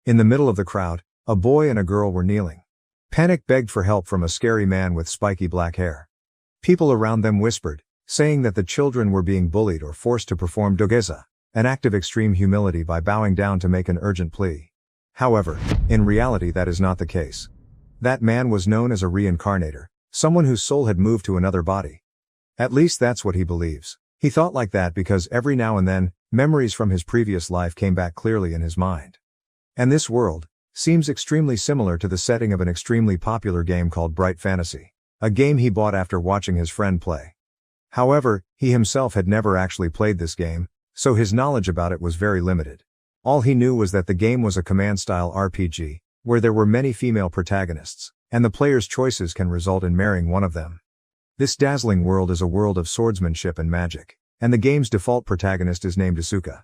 In the middle of the crowd, a boy and a girl were kneeling. Panic begged for help from a scary man with spiky black hair. People around them whispered, saying that the children were being bullied or forced to perform dogeza, an act of extreme humility by bowing down to make an urgent plea. However, in reality that is not the case. That man was known as a reincarnator, someone whose soul had moved to another body. At least that's what he believes. He thought like that because every now and then, memories from his previous life came back clearly in his mind. And this world seems extremely similar to the setting of an extremely popular game called Bright Fantasy, a game he bought after watching his friend play. However, he himself had never actually played this game, so his knowledge about it was very limited. All he knew was that the game was a command-style RPG, where there were many female protagonists, and the player's choices can result in marrying one of them. This dazzling world is a world of swordsmanship and magic, and the game's default protagonist is named Asuka.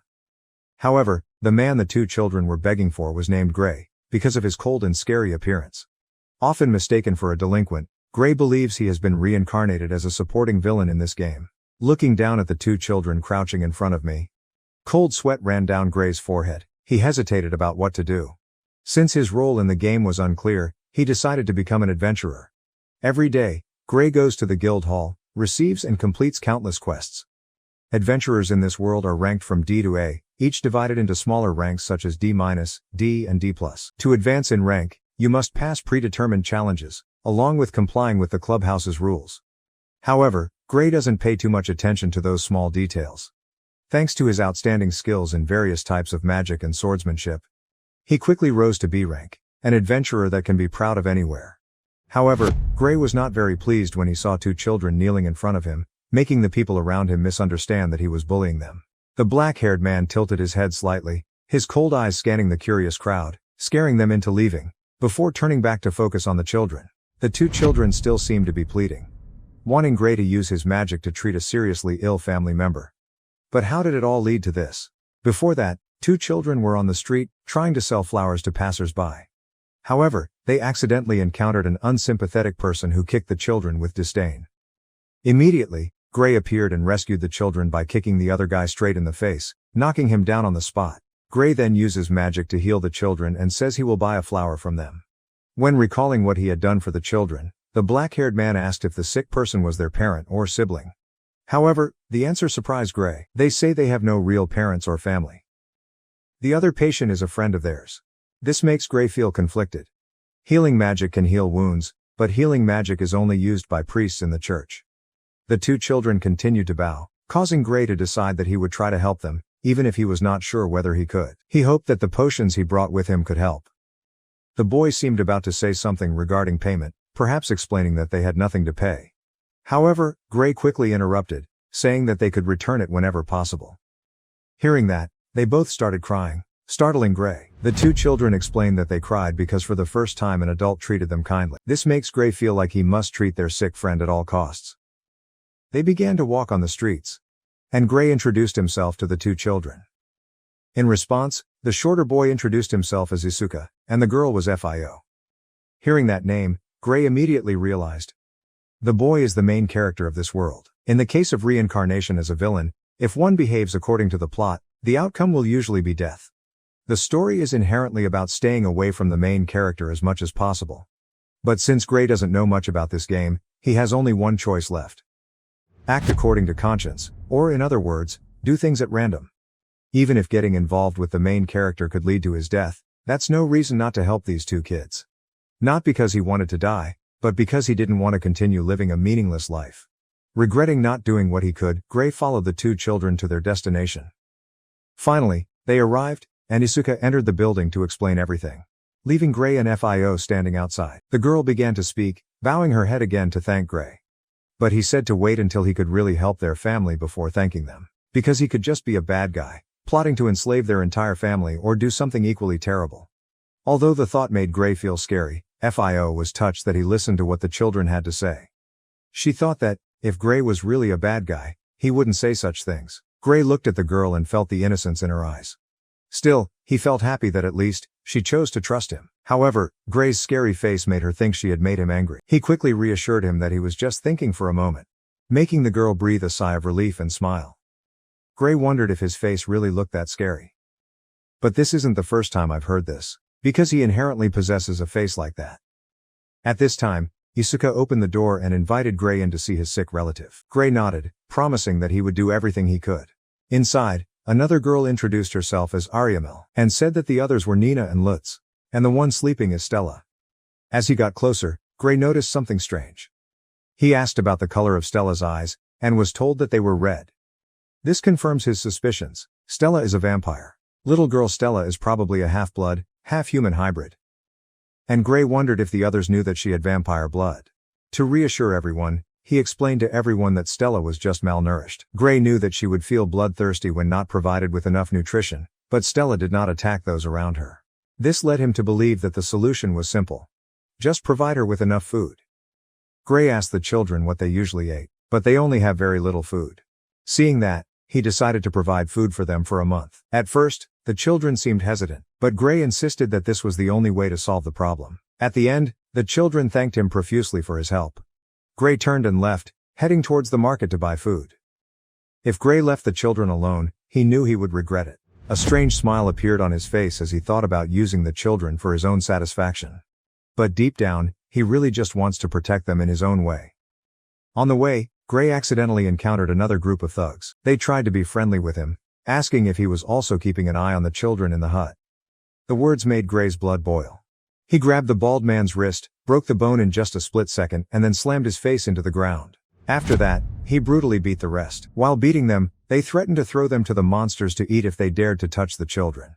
However, the man the two children were begging for was named Gray, because of his cold and scary appearance. Often mistaken for a delinquent, Gray believes he has been reincarnated as a supporting villain in this game. Looking down at the two children crouching in front of me, cold sweat ran down Gray's forehead. He hesitated about what to do. Since his role in the game was unclear, he decided to become an adventurer. Every day, Gray goes to the guild hall, receives and completes countless quests. Adventurers in this world are ranked from D to A, each divided into smaller ranks such as D-, D, and D+. To advance in rank, you must pass predetermined challenges, along with complying with the clubhouse's rules. However, Gray doesn't pay too much attention to those small details. Thanks to his outstanding skills in various types of magic and swordsmanship, he quickly rose to B rank, an adventurer that can be proud of anywhere. However, Gray was not very pleased when he saw two children kneeling in front of him, making the people around him misunderstand that he was bullying them. The black-haired man tilted his head slightly, his cold eyes scanning the curious crowd, scaring them into leaving, before turning back to focus on the children. The two children still seemed to be pleading, wanting Gray to use his magic to treat a seriously ill family member. But how did it all lead to this? Before that, two children were on the street, trying to sell flowers to passers-by. However, they accidentally encountered an unsympathetic person who kicked the children with disdain. Immediately, Gray appeared and rescued the children by kicking the other guy straight in the face, knocking him down on the spot. Gray then uses magic to heal the children and says he will buy a flower from them. When recalling what he had done for the children, the black-haired man asked if the sick person was their parent or sibling. However, the answer surprised Gray. They say they have no real parents or family. The other patient is a friend of theirs. This makes Gray feel conflicted. Healing magic can heal wounds, but healing magic is only used by priests in the church. The two children continued to bow, causing Gray to decide that he would try to help them, even if he was not sure whether he could. He hoped that the potions he brought with him could help. The boy seemed about to say something regarding payment, perhaps explaining that they had nothing to pay. However, Gray quickly interrupted, saying that they could return it whenever possible. Hearing that, they both started crying, startling Gray. The two children explained that they cried because for the first time an adult treated them kindly. This makes Gray feel like he must treat their sick friend at all costs. They began to walk on the streets, and Gray introduced himself to the two children. In response, the shorter boy introduced himself as Isuka, and the girl was Fio. Hearing that name, Gray immediately realized the boy is the main character of this world. In the case of reincarnation as a villain, if one behaves according to the plot, the outcome will usually be death. The story is inherently about staying away from the main character as much as possible. But since Gray doesn't know much about this game, he has only one choice left. Act according to conscience, or in other words, do things at random. Even if getting involved with the main character could lead to his death, that's no reason not to help these two kids. Not because he wanted to die, but because he didn't want to continue living a meaningless life. Regretting not doing what he could, Gray followed the two children to their destination. Finally, they arrived, and Isuka entered the building to explain everything, leaving Gray and Fio standing outside. The girl began to speak, bowing her head again to thank Gray. But he said to wait until he could really help their family before thanking them, because he could just be a bad guy, plotting to enslave their entire family or do something equally terrible. Although the thought made Gray feel scary, Fio was touched that he listened to what the children had to say. She thought that, if Gray was really a bad guy, he wouldn't say such things. Gray looked at the girl and felt the innocence in her eyes. Still, he felt happy that at least, she chose to trust him. However, Gray's scary face made her think she had made him angry. He quickly reassured him that he was just thinking for a moment, making the girl breathe a sigh of relief and smile. Gray wondered if his face really looked that scary. But this isn't the first time I've heard this. because he inherently possesses a face like that. At this time, Isuka opened the door and invited Gray in to see his sick relative. Gray nodded, promising that he would do everything he could. Inside, another girl introduced herself as Ariamel, and said that the others were Nina and Lutz, and the one sleeping is Stella. As he got closer, Gray noticed something strange. He asked about the color of Stella's eyes, and was told that they were red. This confirms his suspicions. Stella is a vampire. Little girl Stella is probably a half-blood, half-human hybrid. And Gray wondered if the others knew that she had vampire blood. To reassure everyone, he explained to everyone that Stella was just malnourished. Gray knew that she would feel bloodthirsty when not provided with enough nutrition, but Stella did not attack those around her. This led him to believe that the solution was simple. Just provide her with enough food. Gray asked the children what they usually ate, but they only have very little food. Seeing that, he decided to provide food for them for a month. At first, the children seemed hesitant, but Gray insisted that this was the only way to solve the problem. At the end, the children thanked him profusely for his help. Gray turned and left, heading towards the market to buy food. If Gray left the children alone, he knew he would regret it. A strange smile appeared on his face as he thought about using the children for his own satisfaction. But deep down, he really just wants to protect them in his own way. On the way, Gray accidentally encountered another group of thugs. They tried to be friendly with him, asking if he was also keeping an eye on the children in the hut. The words made Gray's blood boil. He grabbed the bald man's wrist, broke the bone in just a split second, and then slammed his face into the ground. After that, he brutally beat the rest. While beating them, they threatened to throw them to the monsters to eat if they dared to touch the children.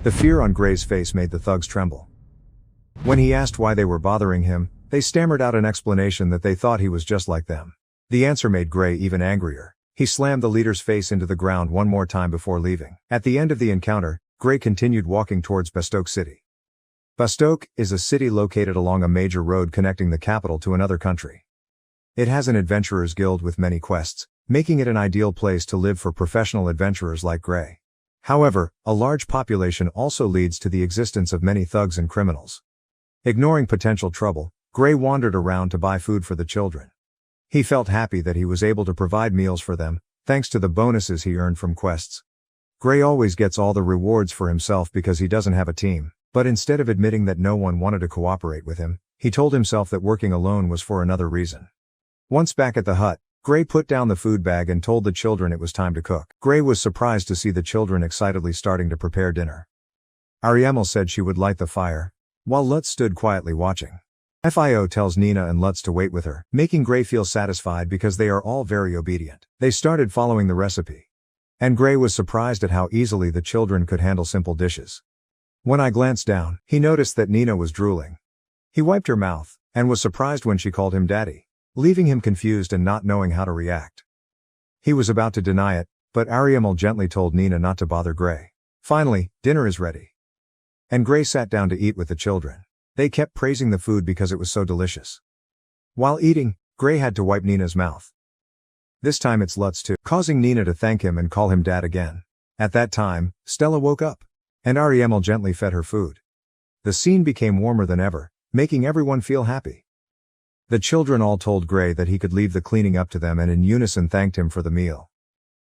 The fear on Gray's face made the thugs tremble. When he asked why they were bothering him, they stammered out an explanation that they thought he was just like them. The answer made Gray even angrier. He slammed the leader's face into the ground one more time before leaving. At the end of the encounter, Gray continued walking towards Bastoke City. Bastoke is a city located along a major road connecting the capital to another country. It has an adventurers guild with many quests, making it an ideal place to live for professional adventurers like Gray. However, a large population also leads to the existence of many thugs and criminals. Ignoring potential trouble, Gray wandered around to buy food for the children. He felt happy that he was able to provide meals for them, thanks to the bonuses he earned from quests. Gray always gets all the rewards for himself because he doesn't have a team, but instead of admitting that no one wanted to cooperate with him, he told himself that working alone was for another reason. Once back at the hut, Gray put down the food bag and told the children it was time to cook. Gray was surprised to see the children excitedly starting to prepare dinner. Ariamel said she would light the fire, while Lutz stood quietly watching. Fio tells Nina and Lutz to wait with her, making Gray feel satisfied because they are all very obedient. They started following the recipe. And Gray was surprised at how easily the children could handle simple dishes. When I glanced down, he noticed that Nina was drooling. He wiped her mouth, and was surprised when she called him daddy, leaving him confused and not knowing how to react. He was about to deny it, but Ariamel gently told Nina not to bother Gray. Finally, dinner is ready. And Gray sat down to eat with the children. They kept praising the food because it was so delicious. While eating, Gray had to wipe Nina's mouth. This time it's Lutz too, causing Nina to thank him and call him dad again. At that time, Stella woke up, and Ariamel gently fed her food. The scene became warmer than ever, making everyone feel happy. The children all told Gray that he could leave the cleaning up to them and in unison thanked him for the meal.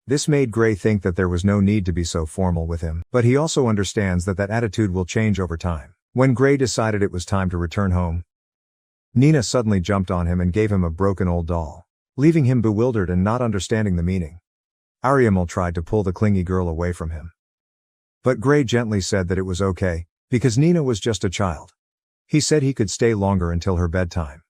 This made Gray think that there was no need to be so formal with him, but he also understands that that attitude will change over time. When Gray decided it was time to return home, Nina suddenly jumped on him and gave him a broken old doll, leaving him bewildered and not understanding the meaning. Ariamel tried to pull the clingy girl away from him. But Gray gently said that it was okay, because Nina was just a child. He said he could stay longer until her bedtime.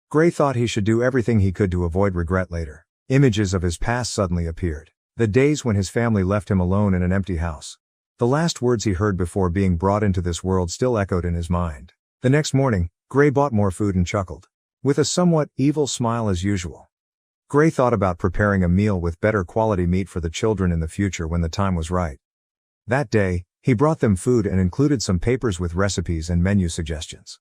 Gray thought he should do everything he could to avoid regret later. Images of his past suddenly appeared. The days when his family left him alone in an empty house. The last words he heard before being brought into this world still echoed in his mind. The next morning, Gray bought more food and chuckled, with a somewhat evil smile as usual. Gray thought about preparing a meal with better quality meat for the children in the future when the time was right. That day, he brought them food and included some papers with recipes and menu suggestions.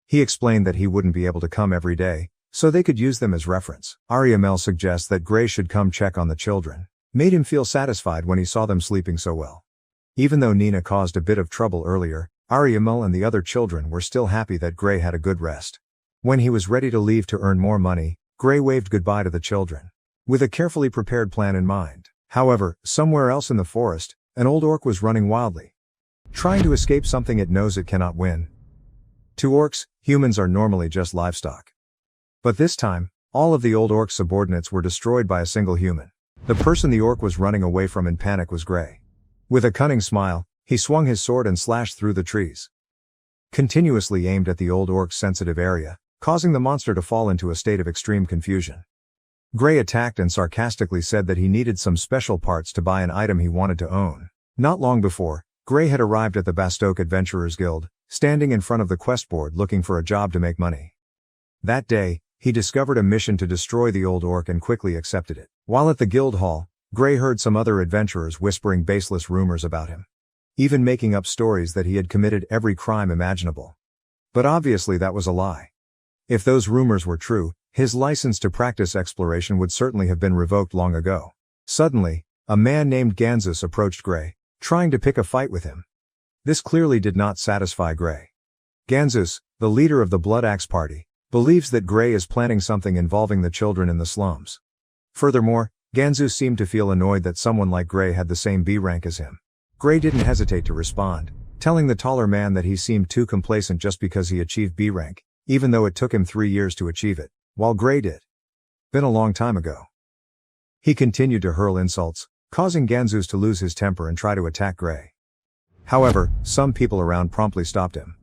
He explained that he wouldn't be able to come every day, so they could use them as reference. Ariamel suggests that Gray should come check on the children. Made him feel satisfied when he saw them sleeping so well. Even though Nina caused a bit of trouble earlier, Ariamel and the other children were still happy that Gray had a good rest. When he was ready to leave to earn more money, Gray waved goodbye to the children, with a carefully prepared plan in mind. However, somewhere else in the forest, an old orc was running wildly. trying to escape something it knows it cannot win. To orcs, humans are normally just livestock. But this time, all of the old orc's subordinates were destroyed by a single human. The person the orc was running away from in panic was Gray. With a cunning smile, he swung his sword and slashed through the trees. Continuously aimed at the old orc's sensitive area, causing the monster to fall into a state of extreme confusion. Gray attacked and sarcastically said that he needed some special parts to buy an item he wanted to own. Not long before, Gray had arrived at the Bastoke Adventurers Guild, standing in front of the quest board looking for a job to make money. That day, he discovered a mission to destroy the old orc and quickly accepted it. While at the guild hall, Gray heard some other adventurers whispering baseless rumors about him, even making up stories that he had committed every crime imaginable. But obviously that was a lie. If those rumors were true, his license to practice exploration would certainly have been revoked long ago. Suddenly, a man named Ganzus approached Gray, trying to pick a fight with him. This clearly did not satisfy Gray. Ganzus, the leader of the Blood Axe Party, believes that Gray is planning something involving the children in the slums. Furthermore, Ganzus seemed to feel annoyed that someone like Gray had the same B rank as him. Gray didn't hesitate to respond, telling the taller man that he seemed too complacent just because he achieved B rank, even though it took him 3 years to achieve it, while Gray did. Been a long time ago. He continued to hurl insults, causing Ganzus to lose his temper and try to attack Gray. However, some people around promptly stopped him.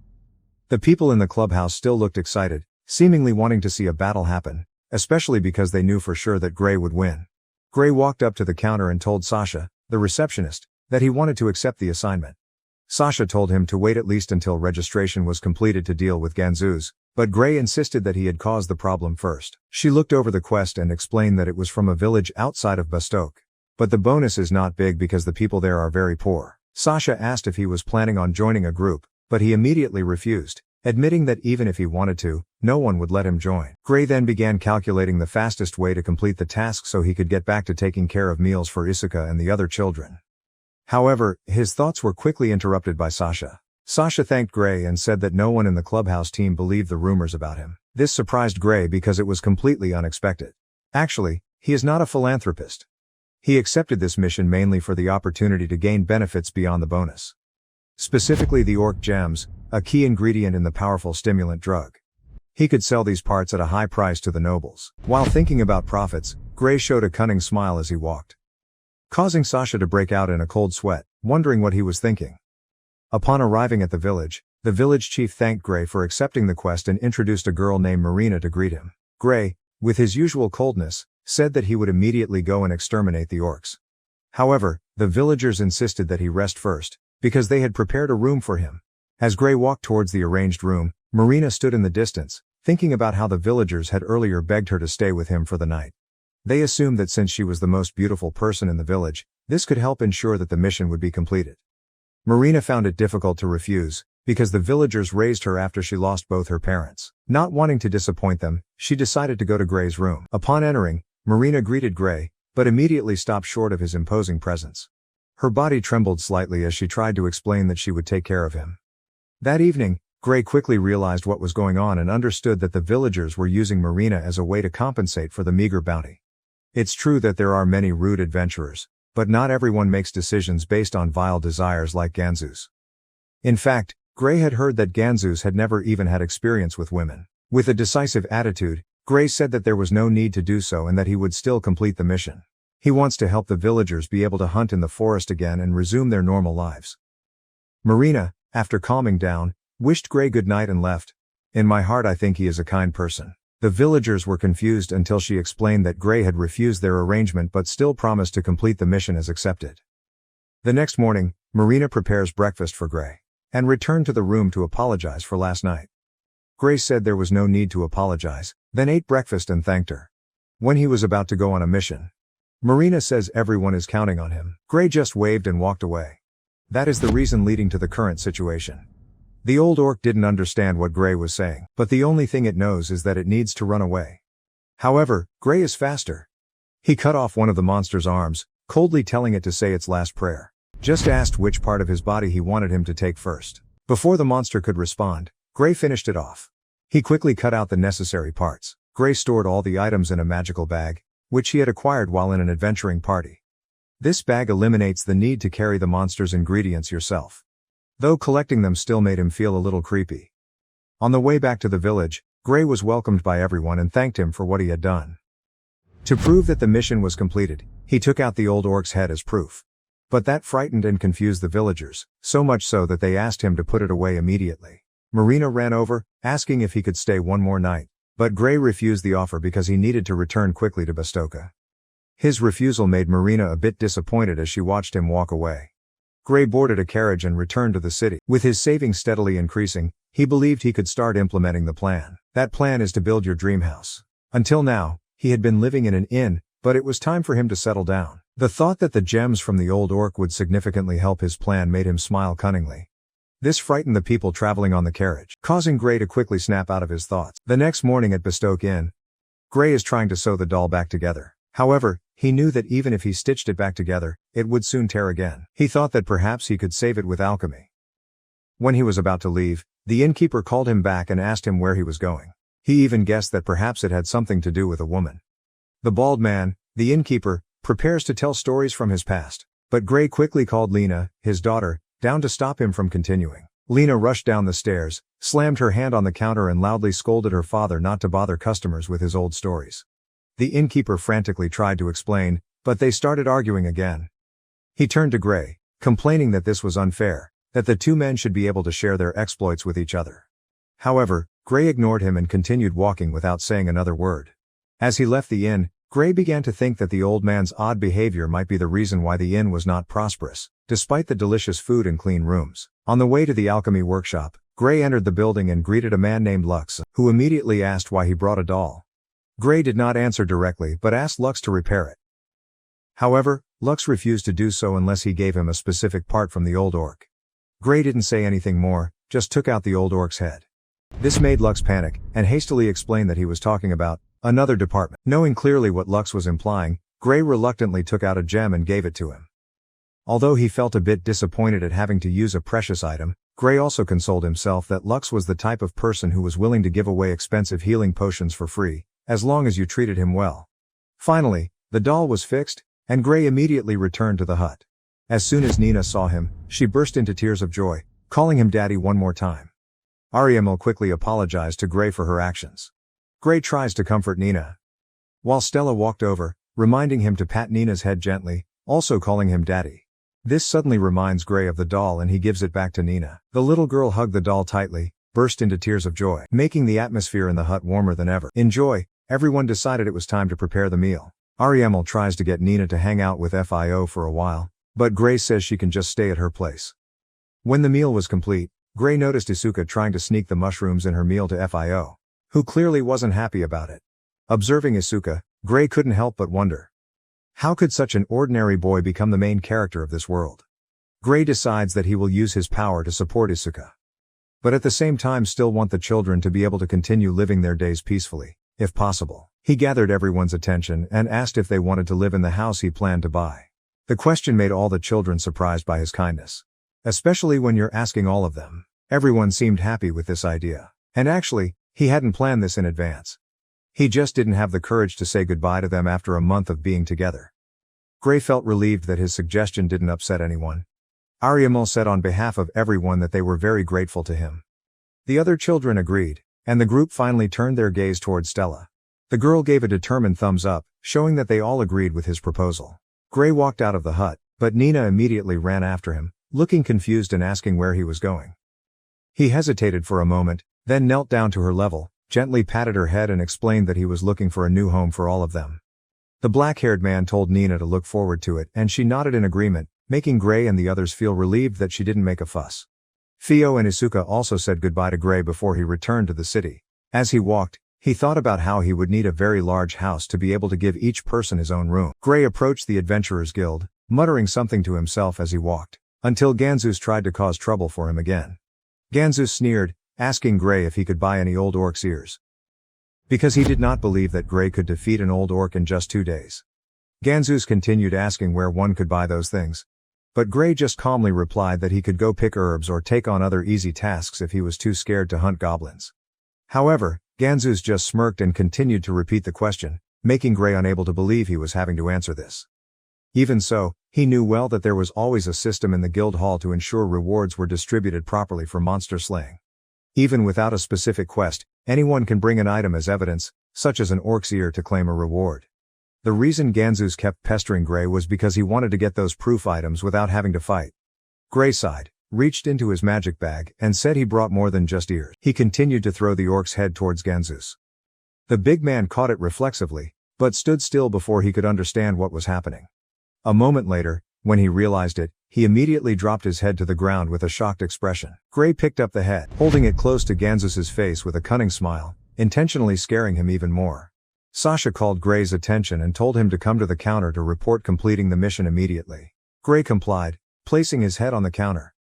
The people in the clubhouse still looked excited, seemingly wanting to see a battle happen, especially because they knew for sure that Gray would win. Gray walked up to the counter and told Sasha, the receptionist, that he wanted to accept the assignment. Sasha told him to wait at least until registration was completed to deal with Ganzus, but Gray insisted that he had caused the problem first. She looked over the quest and explained that it was from a village outside of Bastoke. But the bonus is not big because the people there are very poor. Sasha asked if he was planning on joining a group, but he immediately refused, admitting that even if he wanted to, no one would let him join. Gray then began calculating the fastest way to complete the task so he could get back to taking care of meals for Isekai and the other children. However, his thoughts were quickly interrupted by Sasha. Sasha thanked Gray and said that no one in the clubhouse team believed the rumors about him. This surprised Gray because it was completely unexpected. Actually, he is not a philanthropist. He accepted this mission mainly for the opportunity to gain benefits beyond the bonus. Specifically the orc gems, a key ingredient in the powerful stimulant drug. He could sell these parts at a high price to the nobles. While thinking about profits, Gray showed a cunning smile as he walked, causing Sasha to break out in a cold sweat, wondering what he was thinking. Upon arriving at the village chief thanked Gray for accepting the quest and introduced a girl named Marina to greet him. Gray, with his usual coldness, said that he would immediately go and exterminate the orcs. However, the villagers insisted that he rest first, because they had prepared a room for him. As Gray walked towards the arranged room, Marina stood in the distance, thinking about how the villagers had earlier begged her to stay with him for the night. They assumed that since she was the most beautiful person in the village, this could help ensure that the mission would be completed. Marina found it difficult to refuse, because the villagers raised her after she lost both her parents. Not wanting to disappoint them, she decided to go to Gray's room. Upon entering, Marina greeted Gray, but immediately stopped short of his imposing presence. Her body trembled slightly as she tried to explain that she would take care of him. That evening, Gray quickly realized what was going on and understood that the villagers were using Marina as a way to compensate for the meager bounty. It's true that there are many rude adventurers, but not everyone makes decisions based on vile desires like Ganzus. In fact, Gray had heard that Ganzus had never even had experience with women. With a decisive attitude, Gray said that there was no need to do so and that he would still complete the mission. He wants to help the villagers be able to hunt in the forest again and resume their normal lives. Marina, after calming down, wished Gray good night and left. In my heart I think he is a kind person. The villagers were confused until she explained that Gray had refused their arrangement but still promised to complete the mission as accepted. The next morning, Marina prepares breakfast for Gray, and returned to the room to apologize for last night. Gray said there was no need to apologize, then ate breakfast and thanked her. When he was about to go on a mission, Marina says everyone is counting on him. Gray just waved and walked away. That is the reason leading to the current situation. The old orc didn't understand what Gray was saying, but the only thing it knows is that it needs to run away. However, Gray is faster. He cut off one of the monster's arms, coldly telling it to say its last prayer. Just asked which part of his body he wanted him to take first. Before the monster could respond, Gray finished it off. He quickly cut out the necessary parts. Gray stored all the items in a magical bag, which he had acquired while in an adventuring party. This bag eliminates the need to carry the monster's ingredients yourself. though collecting them still made him feel a little creepy. On the way back to the village, Gray was welcomed by everyone and thanked him for what he had done. To prove that the mission was completed, he took out the old orc's head as proof. But that frightened and confused the villagers, so much so that they asked him to put it away immediately. Marina ran over, asking if he could stay one more night, but Gray refused the offer because he needed to return quickly to Bastoka. His refusal made Marina a bit disappointed as she watched him walk away. Gray boarded a carriage and returned to the city. With his savings steadily increasing, he believed he could start implementing the plan. That plan is to build your dream house. Until now, he had been living in an inn, but it was time for him to settle down. The thought that the gems from the old orc would significantly help his plan made him smile cunningly. This frightened the people traveling on the carriage, causing Gray to quickly snap out of his thoughts. The next morning at Bastoke Inn, Gray is trying to sew the doll back together. However, he knew that even if he stitched it back together, it would soon tear again. He thought that perhaps he could save it with alchemy. When he was about to leave, the innkeeper called him back and asked him where he was going. He even guessed that perhaps it had something to do with a woman. The bald man, the innkeeper, prepares to tell stories from his past. But Gray quickly called Lena, his daughter, down to stop him from continuing. Lena rushed down the stairs, slammed her hand on the counter and loudly scolded her father not to bother customers with his old stories. The innkeeper frantically tried to explain, but they started arguing again. He turned to Gray, complaining that this was unfair, that the two men should be able to share their exploits with each other. However, Gray ignored him and continued walking without saying another word. As he left the inn, Gray began to think that the old man's odd behavior might be the reason why the inn was not prosperous, despite the delicious food and clean rooms. On the way to the alchemy workshop, Gray entered the building and greeted a man named Lux, who immediately asked why he brought a doll. Gray did not answer directly but asked Lux to repair it. However, Lux refused to do so unless he gave him a specific part from the old orc. Gray didn't say anything more, just took out the old orc's head. This made Lux panic, and hastily explained that he was talking about another department. Knowing clearly what Lux was implying, Gray reluctantly took out a gem and gave it to him. Although he felt a bit disappointed at having to use a precious item, Gray also consoled himself that Lux was the type of person who was willing to give away expensive healing potions for free, as long as you treated him well. Finally, the doll was fixed, and Gray immediately returned to the hut. As soon as Nina saw him, she burst into tears of joy, calling him daddy one more time. Ariamel quickly apologized to Gray for her actions. Gray tries to comfort Nina, while Stella walked over, reminding him to pat Nina's head gently, also calling him daddy. This suddenly reminds Gray of the doll and he gives it back to Nina. The little girl hugged the doll tightly, burst into tears of joy, making the atmosphere in the hut warmer than ever. In joy, everyone decided it was time to prepare the meal. Ariamel tries to get Nina to hang out with Fio for a while, but Gray says she can just stay at her place. When the meal was complete, Gray noticed Isuka trying to sneak the mushrooms in her meal to Fio, who clearly wasn't happy about it. Observing Isuka, Gray couldn't help but wonder. How could such an ordinary boy become the main character of this world? Gray decides that he will use his power to support Isuka, but at the same time still want the children to be able to continue living their days peacefully, if possible. He gathered everyone's attention and asked if they wanted to live in the house he planned to buy. The question made all the children surprised by his kindness. Especially when you're asking all of them. Everyone seemed happy with this idea. And actually, he hadn't planned this in advance. He just didn't have the courage to say goodbye to them after a month of being together. Gray felt relieved that his suggestion didn't upset anyone. Ariamel said on behalf of everyone that they were very grateful to him. The other children agreed, and the group finally turned their gaze toward Stella. The girl gave a determined thumbs up, showing that they all agreed with his proposal. Gray walked out of the hut, but Nina immediately ran after him, looking confused and asking where he was going. He hesitated for a moment, then knelt down to her level, gently patted her head and explained that he was looking for a new home for all of them. The black-haired man told Nina to look forward to it and she nodded in agreement, making Gray and the others feel relieved that she didn't make a fuss. Fio and Isuka also said goodbye to Gray before he returned to the city. As he walked, he thought about how he would need a very large house to be able to give each person his own room. Gray approached the Adventurers Guild, muttering something to himself as he walked, until Ganzus tried to cause trouble for him again. Ganzus sneered, asking Gray if he could buy any old orc's ears, because he did not believe that Gray could defeat an old orc in just 2 days. Ganzus continued asking where one could buy those things, but Gray just calmly replied that he could go pick herbs or take on other easy tasks if he was too scared to hunt goblins. However, Ganzus just smirked and continued to repeat the question, making Gray unable to believe he was having to answer this. Even so, he knew well that there was always a system in the guild hall to ensure rewards were distributed properly for monster slaying. Even without a specific quest, anyone can bring an item as evidence, such as an orc's ear, to claim a reward. The reason Ganzus kept pestering Gray was because he wanted to get those proof items without having to fight. Gray sighed, reached into his magic bag, and said he brought more than just ears. He continued to throw the orc's head towards Ganzus. The big man caught it reflexively, but stood still before he could understand what was happening. A moment later, when he realized it, he immediately dropped his head to the ground with a shocked expression. Gray picked up the head, holding it close to Ganzus's face with a cunning smile, intentionally scaring him even more. Sasha called Gray's attention and told him to come to the counter to report completing the mission immediately. Gray complied, placing his head on the counter.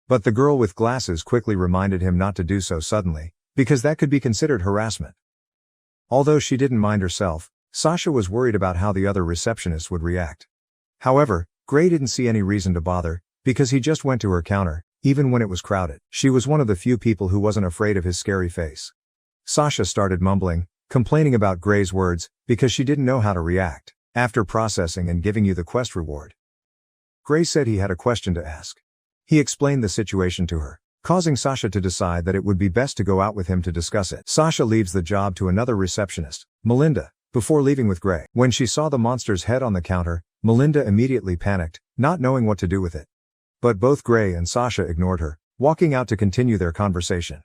But the girl with glasses quickly reminded him not to do so suddenly, because that could be considered harassment. Although she didn't mind herself, Sasha was worried about how the other receptionists would react. However, Gray didn't see any reason to bother, because he just went to her counter, even when it was crowded. She was one of the few people who wasn't afraid of his scary face. Sasha started mumbling, complaining about Gray's words, because she didn't know how to react. After processing and giving you the quest reward, Gray said he had a question to ask. He explained the situation to her, causing Sasha to decide that it would be best to go out with him to discuss it. Sasha leaves the job to another receptionist, Melinda, before leaving with Gray. When she saw the monster's head on the counter, Melinda immediately panicked, not knowing what to do with it. But both Gray and Sasha ignored her, walking out to continue their conversation.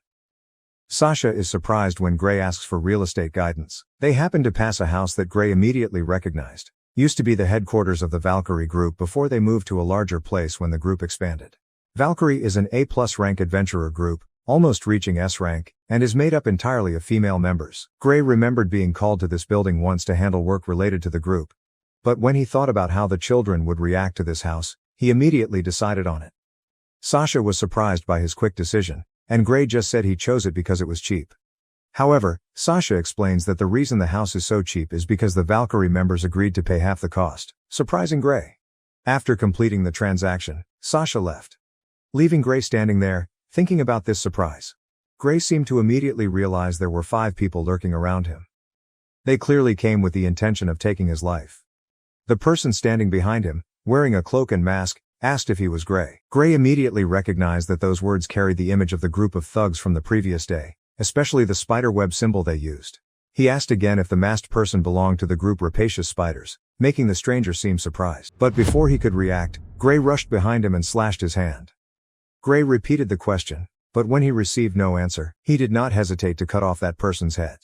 Sasha is surprised when Gray asks for real estate guidance. They happen to pass a house that Gray immediately recognized. Used to be the headquarters of the Valkyrie group before they moved to a larger place when the group expanded. Valkyrie is an A+ rank adventurer group, almost reaching S rank, and is made up entirely of female members. Gray remembered being called to this building once to handle work related to the group. But when he thought about how the children would react to this house, he immediately decided on it. Sasha was surprised by his quick decision, and Gray just said he chose it because it was cheap. However, Sasha explains that the reason the house is so cheap is because the Valkyrie members agreed to pay half the cost, surprising Gray. After completing the transaction, Sasha left, leaving Gray standing there, thinking about this surprise. Gray seemed to immediately realize there were 5 people lurking around him. They clearly came with the intention of taking his life. The person standing behind him, wearing a cloak and mask, asked if he was Gray. Gray immediately recognized that those words carried the image of the group of thugs from the previous day, especially the spiderweb symbol they used. He asked again if the masked person belonged to the group Rapacious Spiders, making the stranger seem surprised. But before he could react, Gray rushed behind him and slashed his hand. Gray repeated the question, but when he received no answer, he did not hesitate to cut off that person's head.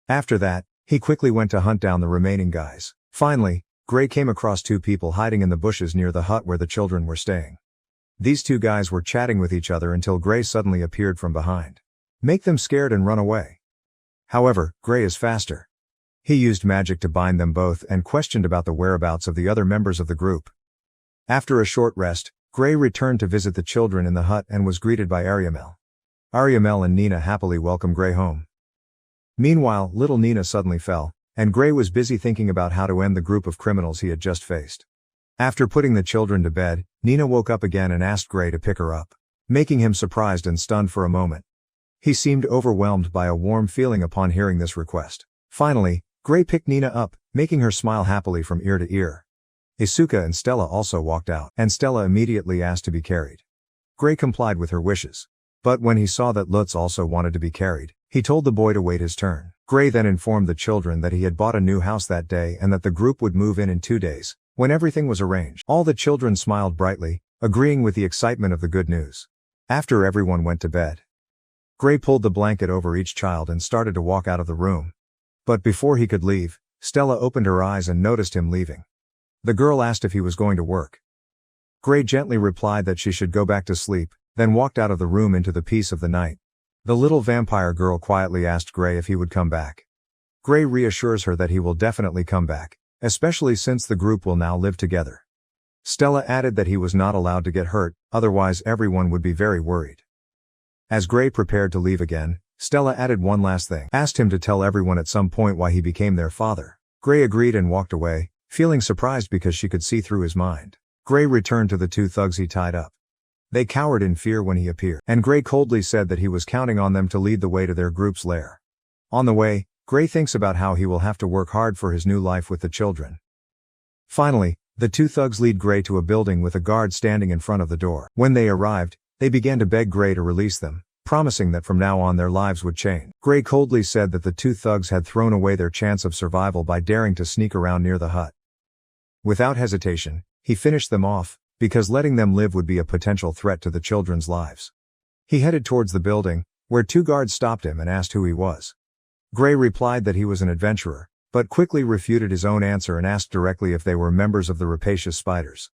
After that, he quickly went to hunt down the remaining guys. Finally, Gray came across 2 people hiding in the bushes near the hut where the children were staying. These 2 guys were chatting with each other until Gray suddenly appeared from behind. Make them scared and run away. However, Gray is faster. He used magic to bind them both and questioned about the whereabouts of the other members of the group. After a short rest, Gray returned to visit the children in the hut and was greeted by Ariamel. Ariamel and Nina happily welcomed Gray home. Meanwhile, little Nina suddenly fell, and Gray was busy thinking about how to end the group of criminals he had just faced. After putting the children to bed, Nina woke up again and asked Gray to pick her up, making him surprised and stunned for a moment. He seemed overwhelmed by a warm feeling upon hearing this request. Finally, Gray picked Nina up, making her smile happily from ear to ear. Isuka and Stella also walked out, and Stella immediately asked to be carried. Gray complied with her wishes. But when he saw that Lutz also wanted to be carried, he told the boy to wait his turn. Gray then informed the children that he had bought a new house that day and that the group would move in 2 days, when everything was arranged. All the children smiled brightly, agreeing with the excitement of the good news. After everyone went to bed, Gray pulled the blanket over each child and started to walk out of the room. But before he could leave, Stella opened her eyes and noticed him leaving. The girl asked if he was going to work. Gray gently replied that she should go back to sleep, then walked out of the room into the peace of the night. The little vampire girl quietly asked Gray if he would come back. Gray reassures her that he will definitely come back, especially since the group will now live together. Stella added that he was not allowed to get hurt, otherwise everyone would be very worried. As Gray prepared to leave again, Stella added one last thing, asked him to tell everyone at some point why he became their father. Gray agreed and walked away, feeling surprised because she could see through his mind. Gray returned to the 2 thugs he tied up. They cowered in fear when he appeared, and Gray coldly said that he was counting on them to lead the way to their group's lair. On the way, Gray thinks about how he will have to work hard for his new life with the children. Finally, The two thugs lead Gray to a building with a guard standing in front of the door. When they arrived, they began to beg Gray to release them, promising that from now on their lives would change. Gray coldly said that the two thugs had thrown away their chance of survival by daring to sneak around near the hut. Without hesitation, he finished them off, because letting them live would be a potential threat to the children's lives. He headed towards the building, where two guards stopped him and asked who he was. Gray replied that he was an adventurer, but quickly refuted his own answer and asked directly if they were members of the rapacious spiders.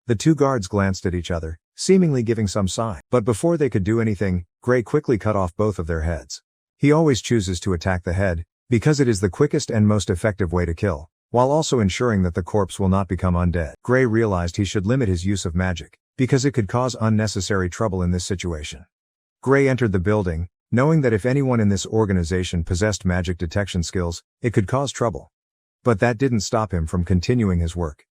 The two guards glanced at each other, seemingly giving some sign. But before they could do anything, Gray quickly cut off both of their heads. He always chooses to attack the head, because it is the quickest and most effective way to kill, while also ensuring that the corpse will not become undead. Gray realized he should limit his use of magic, because it could cause unnecessary trouble in this situation. Gray entered the building, knowing that if anyone in this organization possessed magic detection skills, it could cause trouble. But that didn't stop him from continuing his work.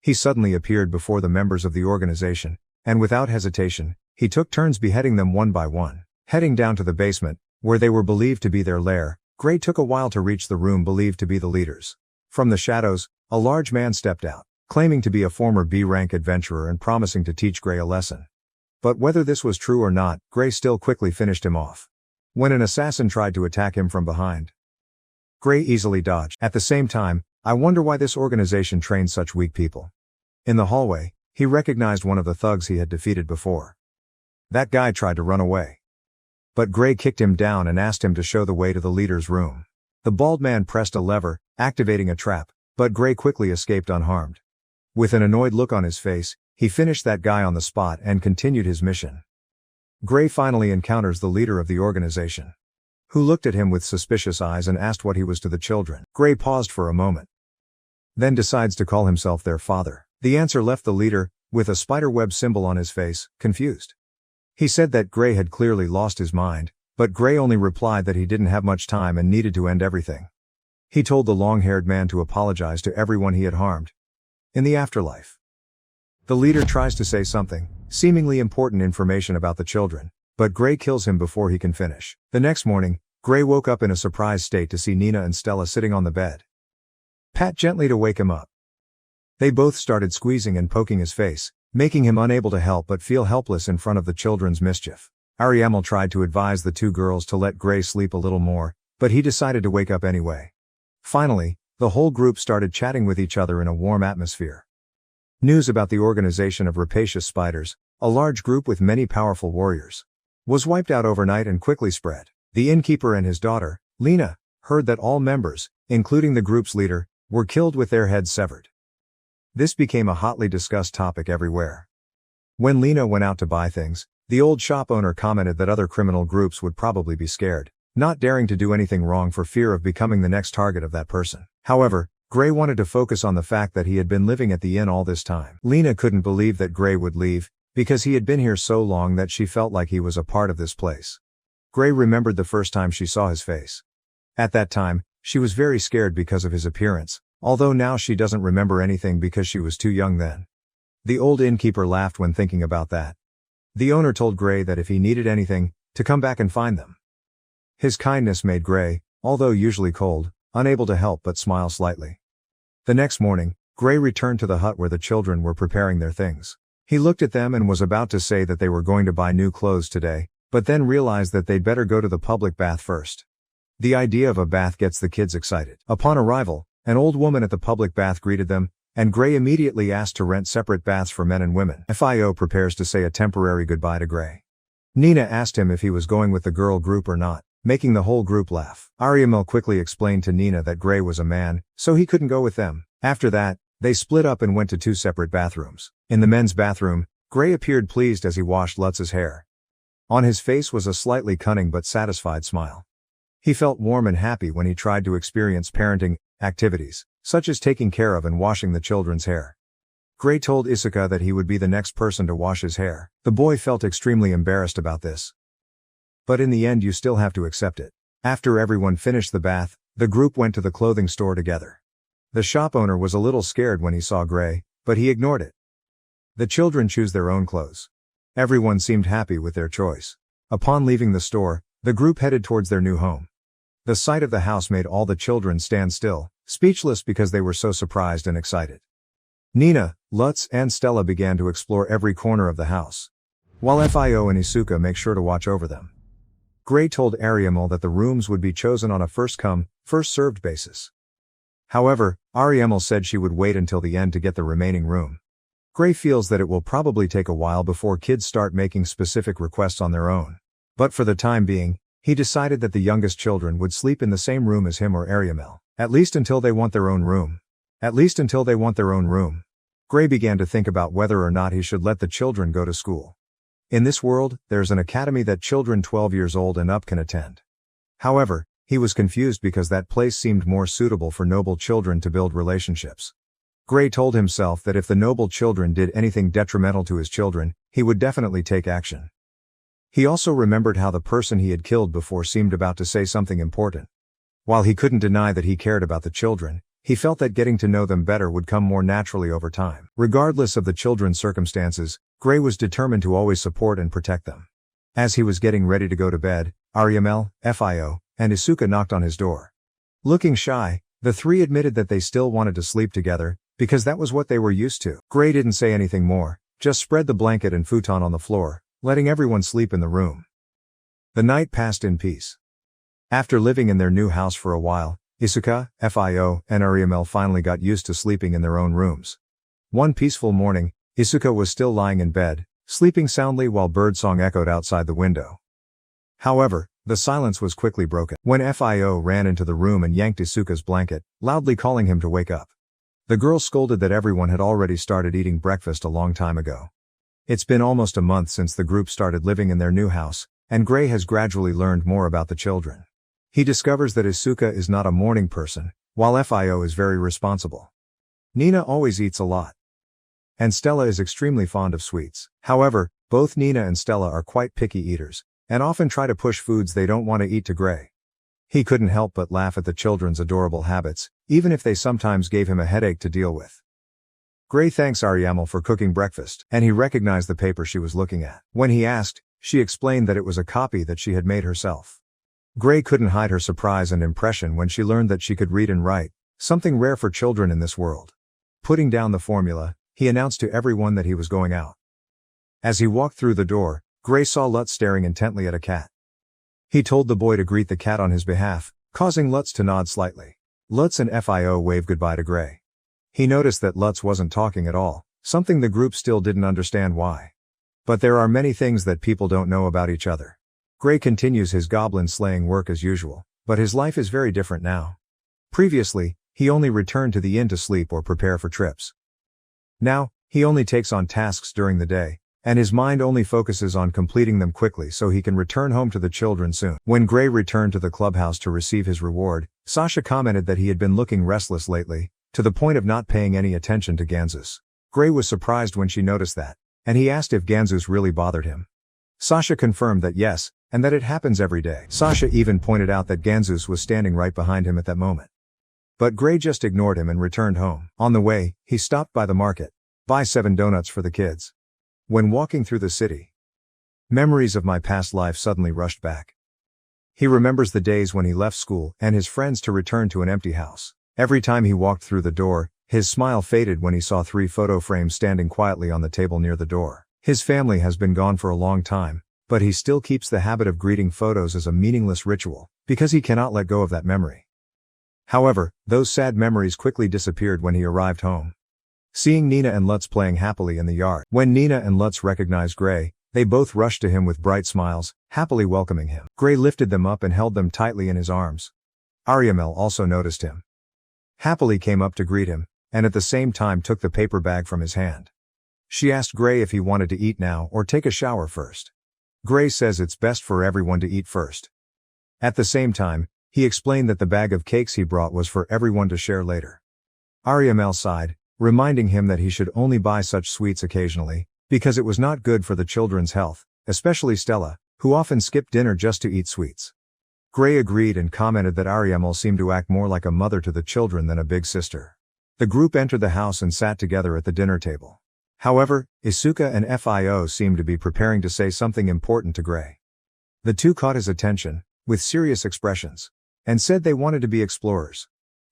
He suddenly appeared before the members of the organization, and without hesitation, he took turns beheading them one by one. Heading down to the basement, where they were believed to be their lair, Gray took a while to reach the room believed to be the leaders. From the shadows, a large man stepped out, claiming to be a former B-rank adventurer and promising to teach Gray a lesson. But whether this was true or not, Gray still quickly finished him off. When an assassin tried to attack him from behind, Gray easily dodged. At the same time, I wonder why this organization trains such weak people. In the hallway, he recognized one of the thugs he had defeated before. That guy tried to run away. But Gray kicked him down and asked him to show the way to the leader's room. The bald man pressed a lever, activating a trap, but Gray quickly escaped unharmed. With an annoyed look on his face, he finished that guy on the spot and continued his mission. Gray finally encounters the leader of the organization, who looked at him with suspicious eyes and asked what he was to the children. Gray paused for a moment, then decides to call himself their father. The answer left the leader, with a spiderweb symbol on his face, confused. He said that Gray had clearly lost his mind, but Gray only replied that he didn't have much time and needed to end everything. He told the long-haired man to apologize to everyone he had harmed in the afterlife. The leader tries to say something, seemingly important information about the children, but Gray kills him before he can finish. The next morning, Gray woke up in a surprised state to see Nina and Stella sitting on the bed. Pat gently to wake him up. They both started squeezing and poking his face, making him unable to help but feel helpless in front of the children's mischief. Ariamel tried to advise the two girls to let Gray sleep a little more, but he decided to wake up anyway. Finally, the whole group started chatting with each other in a warm atmosphere. News about the organization of rapacious spiders, a large group with many powerful warriors, was wiped out overnight and quickly spread. The innkeeper and his daughter, Lena, heard that all members, including the group's leader, were killed with their heads severed. This became a hotly discussed topic everywhere. When Lena went out to buy things, the old shop owner commented that other criminal groups would probably be scared, not daring to do anything wrong for fear of becoming the next target of that person. However, Gray wanted to focus on the fact that he had been living at the inn all this time. Lena couldn't believe that Gray would leave, because he had been here so long that she felt like he was a part of this place. Gray remembered the first time she saw his face. At that time, she was very scared because of his appearance, although now she doesn't remember anything because she was too young then. The old innkeeper laughed when thinking about that. The owner told Gray that if he needed anything, to come back and find them. His kindness made Gray, although usually cold, unable to help but smile slightly. The next morning, Gray returned to the hut where the children were preparing their things. He looked at them and was about to say that they were going to buy new clothes today, but then realized that they'd better go to the public bath first. The idea of a bath gets the kids excited. Upon arrival, an old woman at the public bath greeted them, and Gray immediately asked to rent separate baths for men and women. Fio prepares to say a temporary goodbye to Gray. Nina asked him if he was going with the girl group or not, making the whole group laugh. Ariamel quickly explained to Nina that Gray was a man, so he couldn't go with them. After that, they split up and went to two separate bathrooms. In the men's bathroom, Gray appeared pleased as he washed Lutz's hair. On his face was a slightly cunning but satisfied smile. He felt warm and happy when he tried to experience parenting activities, such as taking care of and washing the children's hair. Gray told Isekai that he would be the next person to wash his hair. The boy felt extremely embarrassed about this. But in the end you still have to accept it. After everyone finished the bath, the group went to the clothing store together. The shop owner was a little scared when he saw Gray, but he ignored it. The children choose their own clothes. Everyone seemed happy with their choice. Upon leaving the store, the group headed towards their new home. The sight of the house made all the children stand still, speechless because they were so surprised and excited. Nina, Lutz, and Stella began to explore every corner of the house, while Fio and Isuka make sure to watch over them. Gray told Ariamel that the rooms would be chosen on a first-come, first-served basis. However, Ariamel said she would wait until the end to get the remaining room. Gray feels that it will probably take a while before kids start making specific requests on their own. But for the time being, he decided that the youngest children would sleep in the same room as him or Ariamel, at least until they want their own room. Gray began to think about whether or not he should let the children go to school. In this world, there's an academy that children 12 years old and up can attend. However, he was confused because that place seemed more suitable for noble children to build relationships. Gray told himself that if the noble children did anything detrimental to his children, he would definitely take action. He also remembered how the person he had killed before seemed about to say something important. While he couldn't deny that he cared about the children, he felt that getting to know them better would come more naturally over time. Regardless of the children's circumstances, Gray was determined to always support and protect them. As he was getting ready to go to bed, Ariamel, Fio, and Isuka knocked on his door. Looking shy, the three admitted that they still wanted to sleep together, because that was what they were used to. Gray didn't say anything more, just spread the blanket and futon on the floor, letting everyone sleep in the room. The night passed in peace. After living in their new house for a while, Isuka, Fio, and Ariamel finally got used to sleeping in their own rooms. One peaceful morning, Isuka was still lying in bed, sleeping soundly while birdsong echoed outside the window. However, the silence was quickly broken when Fio ran into the room and yanked Isuka's blanket, loudly calling him to wake up. The girl scolded that everyone had already started eating breakfast a long time ago. It's been almost a month since the group started living in their new house, and Gray has gradually learned more about the children. He discovers that Isuka is not a morning person, while Fio is very responsible. Nina always eats a lot. And Stella is extremely fond of sweets. However, both Nina and Stella are quite picky eaters, and often try to push foods they don't want to eat to Gray. He couldn't help but laugh at the children's adorable habits, even if they sometimes gave him a headache to deal with. Gray thanks Ariamel for cooking breakfast, and he recognized the paper she was looking at. When he asked, she explained that it was a copy that she had made herself. Gray couldn't hide her surprise and impression when she learned that she could read and write, something rare for children in this world. Putting down the formula, he announced to everyone that he was going out. As he walked through the door, Gray saw Lutz staring intently at a cat. He told the boy to greet the cat on his behalf, causing Lutz to nod slightly. Lutz and Fio waved goodbye to Gray. He noticed that Lutz wasn't talking at all, something the group still didn't understand why. But there are many things that people don't know about each other. Gray continues his goblin slaying work as usual, but his life is very different now. Previously, he only returned to the inn to sleep or prepare for trips. Now, he only takes on tasks during the day, and his mind only focuses on completing them quickly so he can return home to the children soon. When Gray returned to the clubhouse to receive his reward, Sasha commented that he had been looking restless lately, to the point of not paying any attention to Ganzus. Gray was surprised when she noticed that, and he asked if Ganzus really bothered him. Sasha confirmed that yes, and that it happens every day. Sasha even pointed out that Ganzus was standing right behind him at that moment. But Gray just ignored him and returned home. On the way, he stopped by the market. Buy 7 donuts for the kids. When walking through the city, memories of my past life suddenly rushed back. He remembers the days when he left school and his friends to return to an empty house. Every time he walked through the door, his smile faded when he saw 3 photo frames standing quietly on the table near the door. His family has been gone for a long time, but he still keeps the habit of greeting photos as a meaningless ritual, because he cannot let go of that memory. However, those sad memories quickly disappeared when he arrived home. Seeing Nina and Lutz playing happily in the yard. When Nina and Lutz recognized Gray, they both rushed to him with bright smiles, happily welcoming him. Gray lifted them up and held them tightly in his arms. Ariamel also noticed him. Happily came up to greet him, and at the same time took the paper bag from his hand. She asked Gray if he wanted to eat now or take a shower first. Gray says it's best for everyone to eat first. At the same time, he explained that the bag of cakes he brought was for everyone to share later. Ariamel sighed, reminding him that he should only buy such sweets occasionally, because it was not good for the children's health, especially Stella, who often skipped dinner just to eat sweets. Gray agreed and commented that Ariamel seemed to act more like a mother to the children than a big sister. The group entered the house and sat together at the dinner table. However, Isuka and Fio seemed to be preparing to say something important to Gray. The two caught his attention, with serious expressions, and said they wanted to be explorers.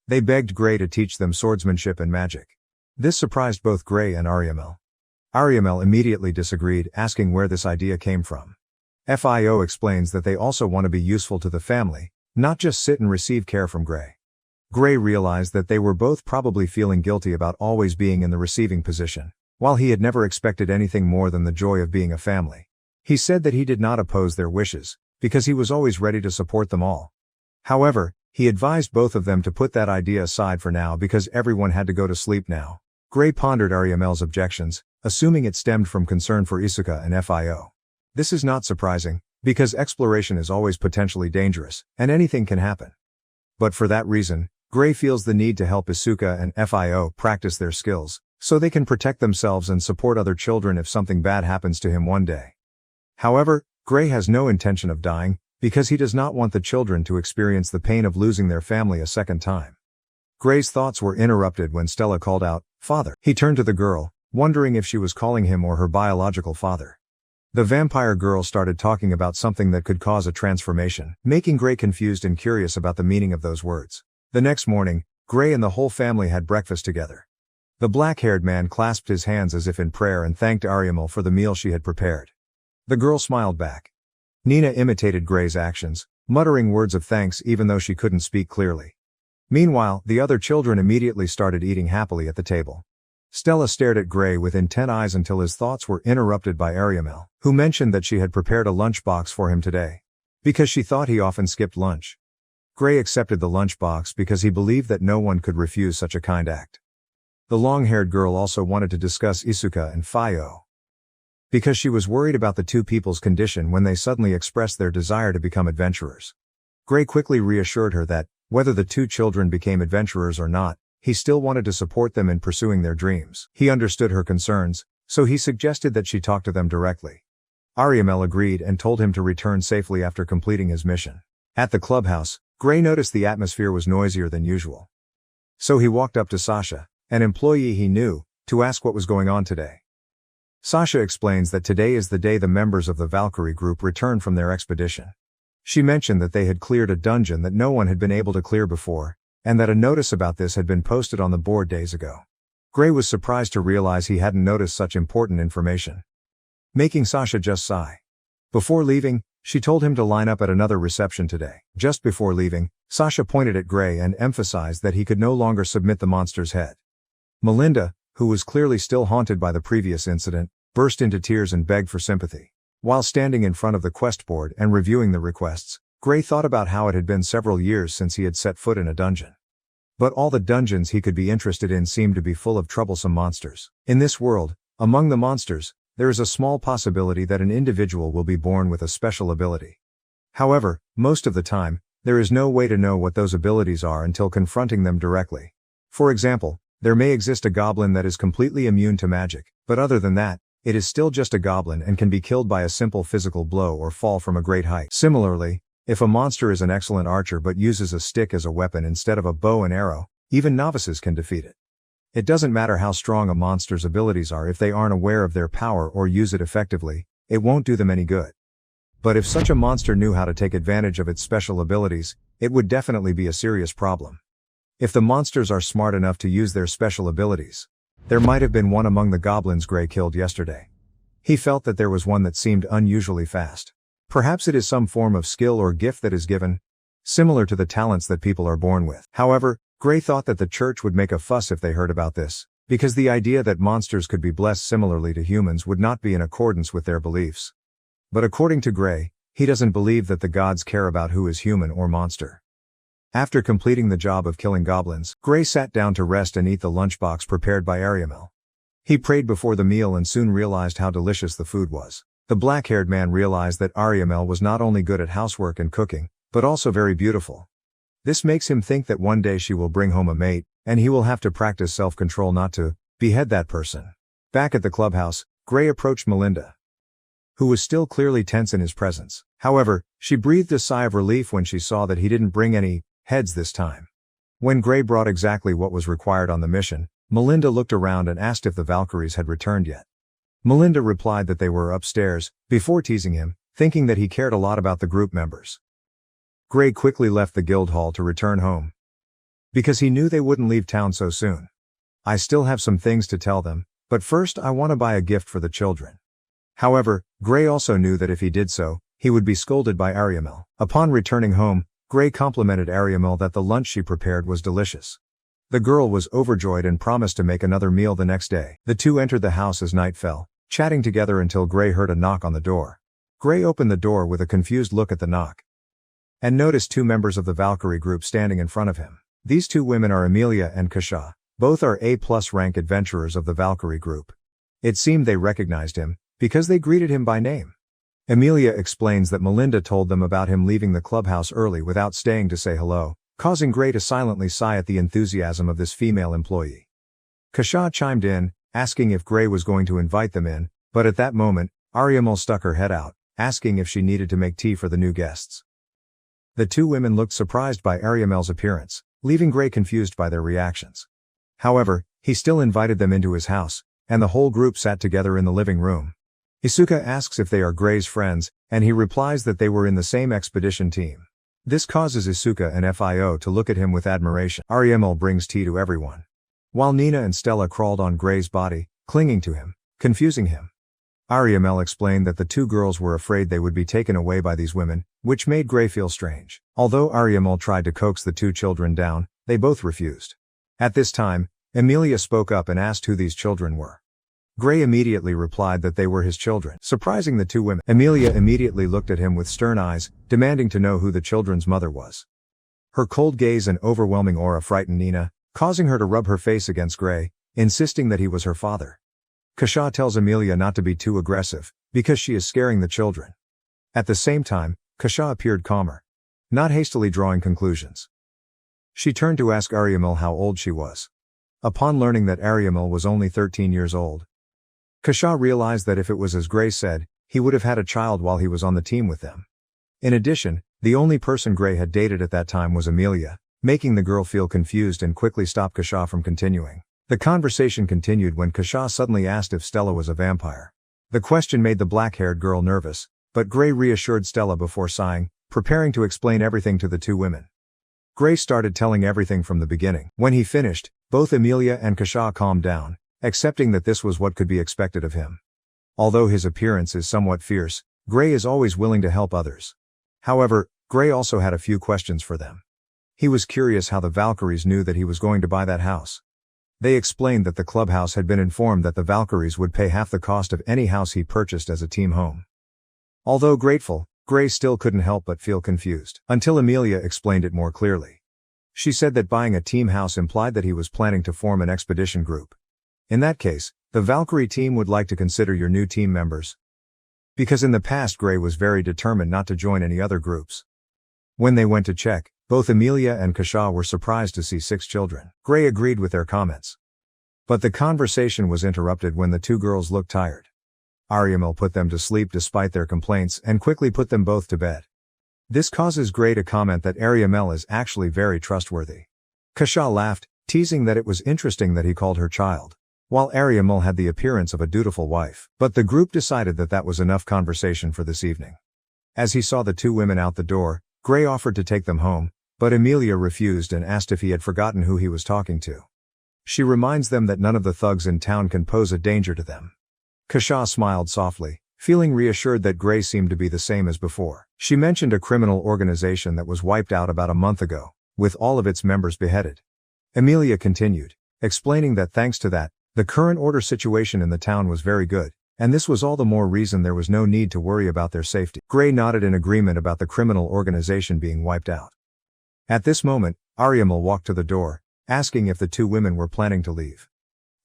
They begged Gray to teach them swordsmanship and magic. This surprised both Gray and Ariamel. Ariamel immediately disagreed, asking where this idea came from. FIO explains that they also want to be useful to the family, not just sit and receive care from Gray. Gray realized that they were both probably feeling guilty about always being in the receiving position, while he had never expected anything more than the joy of being a family. He said that he did not oppose their wishes, because he was always ready to support them all. However, he advised both of them to put that idea aside for now because everyone had to go to sleep now. Gray pondered Ariamel's objections, assuming it stemmed from concern for Isuka and FIO. This is not surprising, because exploration is always potentially dangerous, and anything can happen. But for that reason, Gray feels the need to help Isuka and FIO practice their skills, so they can protect themselves and support other children if something bad happens to him one day. However, Gray has no intention of dying, because he does not want the children to experience the pain of losing their family a second time. Gray's thoughts were interrupted when Stella called out, "Father." He turned to the girl, wondering if she was calling him or her biological father. The vampire girl started talking about something that could cause a transformation, making Gray confused and curious about the meaning of those words. The next morning, Gray and the whole family had breakfast together. The black-haired man clasped his hands as if in prayer and thanked Ariamel for the meal she had prepared. The girl smiled back. Nina imitated Gray's actions, muttering words of thanks even though she couldn't speak clearly. Meanwhile, the other children immediately started eating happily at the table. Stella stared at Gray with intent eyes until his thoughts were interrupted by Ariamel, who mentioned that she had prepared a lunchbox for him today, because she thought he often skipped lunch. Gray accepted the lunchbox because he believed that no one could refuse such a kind act. The long-haired girl also wanted to discuss Isuka and FIO, because she was worried about the two people's condition when they suddenly expressed their desire to become adventurers. Gray quickly reassured her that, whether the two children became adventurers or not, he still wanted to support them in pursuing their dreams. He understood her concerns, so he suggested that she talk to them directly. Ariamel agreed and told him to return safely after completing his mission. At the clubhouse, Gray noticed the atmosphere was noisier than usual. So he walked up to Sasha, an employee he knew, to ask what was going on today. Sasha explains that today is the day the members of the Valkyrie group returned from their expedition. She mentioned that they had cleared a dungeon that no one had been able to clear before, and that a notice about this had been posted on the board days ago. Gray was surprised to realize he hadn't noticed such important information, making Sasha just sigh. Before leaving, she told him to line up at another reception today. Just before leaving, Sasha pointed at Gray and emphasized that he could no longer submit the monster's head. Melinda, who was clearly still haunted by the previous incident, burst into tears and begged for sympathy. While standing in front of the quest board and reviewing the requests, Gray thought about how it had been several years since he had set foot in a dungeon. But all the dungeons he could be interested in seemed to be full of troublesome monsters. In this world, among the monsters, there is a small possibility that an individual will be born with a special ability. However, most of the time, there is no way to know what those abilities are until confronting them directly. For example, there may exist a goblin that is completely immune to magic, but other than that, it is still just a goblin and can be killed by a simple physical blow or fall from a great height. Similarly, if a monster is an excellent archer but uses a stick as a weapon instead of a bow and arrow, even novices can defeat it. It doesn't matter how strong a monster's abilities are if they aren't aware of their power or use it effectively, it won't do them any good. But if such a monster knew how to take advantage of its special abilities, it would definitely be a serious problem. If the monsters are smart enough to use their special abilities, there might have been one among the goblins Gray killed yesterday. He felt that there was one that seemed unusually fast. Perhaps it is some form of skill or gift that is given, similar to the talents that people are born with. However, Gray thought that the church would make a fuss if they heard about this, because the idea that monsters could be blessed similarly to humans would not be in accordance with their beliefs. But according to Gray, he doesn't believe that the gods care about who is human or monster. After completing the job of killing goblins, Gray sat down to rest and eat the lunchbox prepared by Ariamel. He prayed before the meal and soon realized how delicious the food was. The black-haired man realized that Ariamel was not only good at housework and cooking, but also very beautiful. This makes him think that one day she will bring home a mate, and he will have to practice self-control not to behead that person. Back at the clubhouse, Gray approached Melinda, who was still clearly tense in his presence. However, she breathed a sigh of relief when she saw that he didn't bring any heads this time. When Gray brought exactly what was required on the mission, Melinda looked around and asked if the Valkyries had returned yet. Melinda replied that they were upstairs, before teasing him, thinking that he cared a lot about the group members. Gray quickly left the guild hall to return home, because he knew they wouldn't leave town so soon. I still have some things to tell them, but first I want to buy a gift for the children. However, Gray also knew that if he did so, he would be scolded by Ariamel. Upon returning home, Gray complimented Ariamel that the lunch she prepared was delicious. The girl was overjoyed and promised to make another meal the next day. The two entered the house as night fell, chatting together until Gray heard a knock on the door. Gray opened the door with a confused look at the knock and noticed two members of the Valkyrie group standing in front of him. These two women are Emilia and Kasha. Both are A+ rank adventurers of the Valkyrie group. It seemed they recognized him, because they greeted him by name. Emilia explains that Melinda told them about him leaving the clubhouse early without staying to say hello, causing Gray to silently sigh at the enthusiasm of this female employee. Kasha chimed in, asking if Gray was going to invite them in, but at that moment, Ariamel stuck her head out, asking if she needed to make tea for the new guests. The two women looked surprised by Ariamel's appearance, leaving Gray confused by their reactions. However, he still invited them into his house, and the whole group sat together in the living room. Isuka asks if they are Gray's friends, and he replies that they were in the same expedition team. This causes Isuka and Fio to look at him with admiration. Ariamel brings tea to everyone, while Nina and Stella crawled on Gray's body, clinging to him, confusing him. Ariamel explained that the two girls were afraid they would be taken away by these women, which made Gray feel strange. Although Ariamel tried to coax the two children down, they both refused. At this time, Emilia spoke up and asked who these children were. Gray immediately replied that they were his children. Surprising the two women, Emilia immediately looked at him with stern eyes, demanding to know who the children's mother was. Her cold gaze and overwhelming aura frightened Nina, causing her to rub her face against Gray, insisting that he was her father. Kasha tells Emilia not to be too aggressive, because she is scaring the children. At the same time, Kasha appeared calmer, not hastily drawing conclusions. She turned to ask Ariamel how old she was. Upon learning that Ariamel was only 13 years old, Kasha realized that if it was as Gray said, he would have had a child while he was on the team with them. In addition, the only person Gray had dated at that time was Emilia, making the girl feel confused and quickly stopped Kasha from continuing. The conversation continued when Kasha suddenly asked if Stella was a vampire. The question made the black-haired girl nervous, but Gray reassured Stella before sighing, preparing to explain everything to the two women. Gray started telling everything from the beginning. When he finished, both Emilia and Kasha calmed down, accepting that this was what could be expected of him. Although his appearance is somewhat fierce, Gray is always willing to help others. However, Gray also had a few questions for them. He was curious how the Valkyries knew that he was going to buy that house. They explained that the clubhouse had been informed that the Valkyries would pay half the cost of any house he purchased as a team home. Although grateful, Gray still couldn't help but feel confused, until Emilia explained it more clearly. She said that buying a team house implied that he was planning to form an expedition group. In that case, the Valkyrie team would like to consider your new team members. Because in the past Gray was very determined not to join any other groups. When they went to check, both Emilia and Kasha were surprised to see 6 children. Gray agreed with their comments. But the conversation was interrupted when the two girls looked tired. Ariamel put them to sleep despite their complaints and quickly put them both to bed. This causes Gray to comment that Ariamel is actually very trustworthy. Kasha laughed, teasing that it was interesting that he called her child, while Ariamel had the appearance of a dutiful wife. But the group decided that that was enough conversation for this evening. As he saw the two women out the door, Gray offered to take them home, but Emilia refused and asked if he had forgotten who he was talking to. She reminds them that none of the thugs in town can pose a danger to them. Kasha smiled softly, feeling reassured that Gray seemed to be the same as before. She mentioned a criminal organization that was wiped out about a month ago, with all of its members beheaded. Emilia continued, explaining that thanks to that, the current order situation in the town was very good, and this was all the more reason there was no need to worry about their safety. Gray nodded in agreement about the criminal organization being wiped out. At this moment, Ariamel walked to the door, asking if the two women were planning to leave.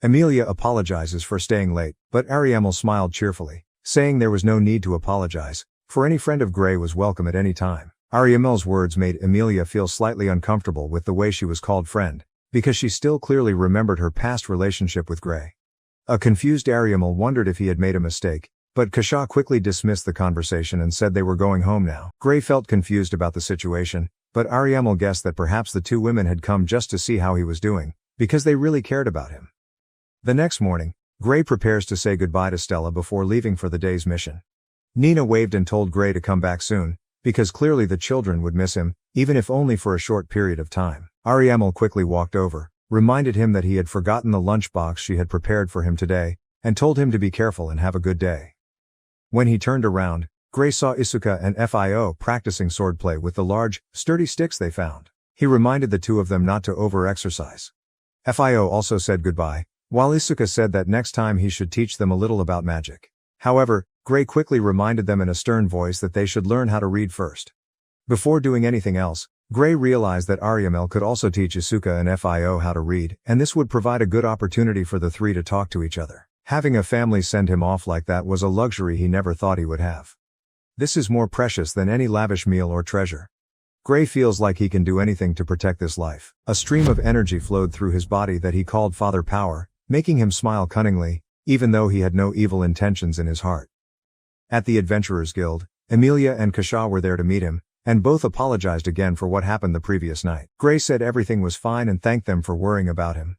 Emilia apologizes for staying late, but Ariamel smiled cheerfully, saying there was no need to apologize, for any friend of Gray was welcome at any time. Ariamel's words made Emilia feel slightly uncomfortable with the way she was called friend, because she still clearly remembered her past relationship with Gray. A confused Ariamel wondered if he had made a mistake, but Kasha quickly dismissed the conversation and said they were going home now. Gray felt confused about the situation, but Ariamel guessed that perhaps the two women had come just to see how he was doing, because they really cared about him. The next morning, Gray prepares to say goodbye to Stella before leaving for the day's mission. Nina waved and told Gray to come back soon, because clearly the children would miss him, even if only for a short period of time. Ariamel quickly walked over, reminded him that he had forgotten the lunchbox she had prepared for him today, and told him to be careful and have a good day. When he turned around, Gray saw Isuka and Fio practicing swordplay with the large, sturdy sticks they found. He reminded the two of them not to over-exercise. Fio also said goodbye, while Isuka said that next time he should teach them a little about magic. However, Gray quickly reminded them in a stern voice that they should learn how to read first. Before doing anything else, Gray realized that Ariamel could also teach Isuka and Fio how to read, and this would provide a good opportunity for the three to talk to each other. Having a family send him off like that was a luxury he never thought he would have. This is more precious than any lavish meal or treasure. Gray feels like he can do anything to protect this life. A stream of energy flowed through his body that he called Father Power, making him smile cunningly, even though he had no evil intentions in his heart. At the Adventurers Guild, Emilia and Kasha were there to meet him, and both apologized again for what happened the previous night. Gray said everything was fine and thanked them for worrying about him.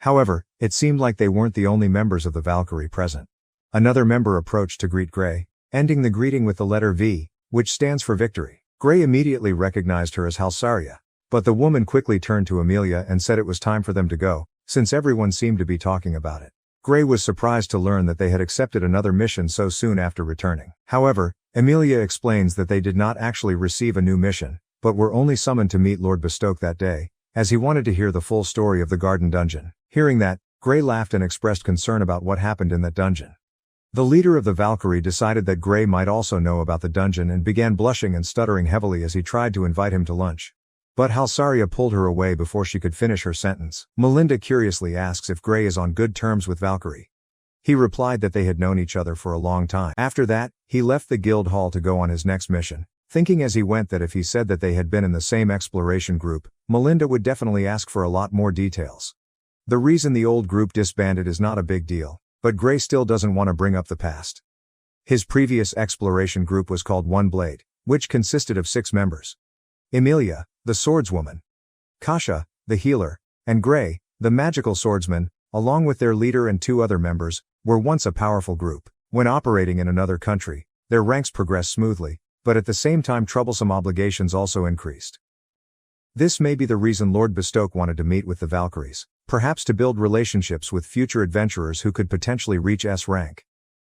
However, it seemed like they weren't the only members of the Valkyrie present. Another member approached to greet Gray, ending the greeting with the letter V, which stands for victory. Gray immediately recognized her as Halsaria, but the woman quickly turned to Emilia and said it was time for them to go, since everyone seemed to be talking about it. Gray was surprised to learn that they had accepted another mission so soon after returning. However, Emilia explains that they did not actually receive a new mission, but were only summoned to meet Lord Bestoke that day, as he wanted to hear the full story of the Garden Dungeon. Hearing that, Gray laughed and expressed concern about what happened in that dungeon. The leader of the Valkyrie decided that Gray might also know about the dungeon and began blushing and stuttering heavily as he tried to invite him to lunch. But Halsaria pulled her away before she could finish her sentence. Melinda curiously asks if Gray is on good terms with Valkyrie. He replied that they had known each other for a long time. After that, he left the guild hall to go on his next mission, thinking as he went that if he said that they had been in the same exploration group, Melinda would definitely ask for a lot more details. The reason the old group disbanded is not a big deal, but Gray still doesn't want to bring up the past. His previous exploration group was called One Blade, which consisted of 6 members. Emilia, the swordswoman, Kasha, the healer, and Gray, the magical swordsman, along with their leader and 2 other members, were once a powerful group. When operating in another country, their ranks progressed smoothly, but at the same time troublesome obligations also increased. This may be the reason Lord Bestoke wanted to meet with the Valkyries, perhaps to build relationships with future adventurers who could potentially reach S rank.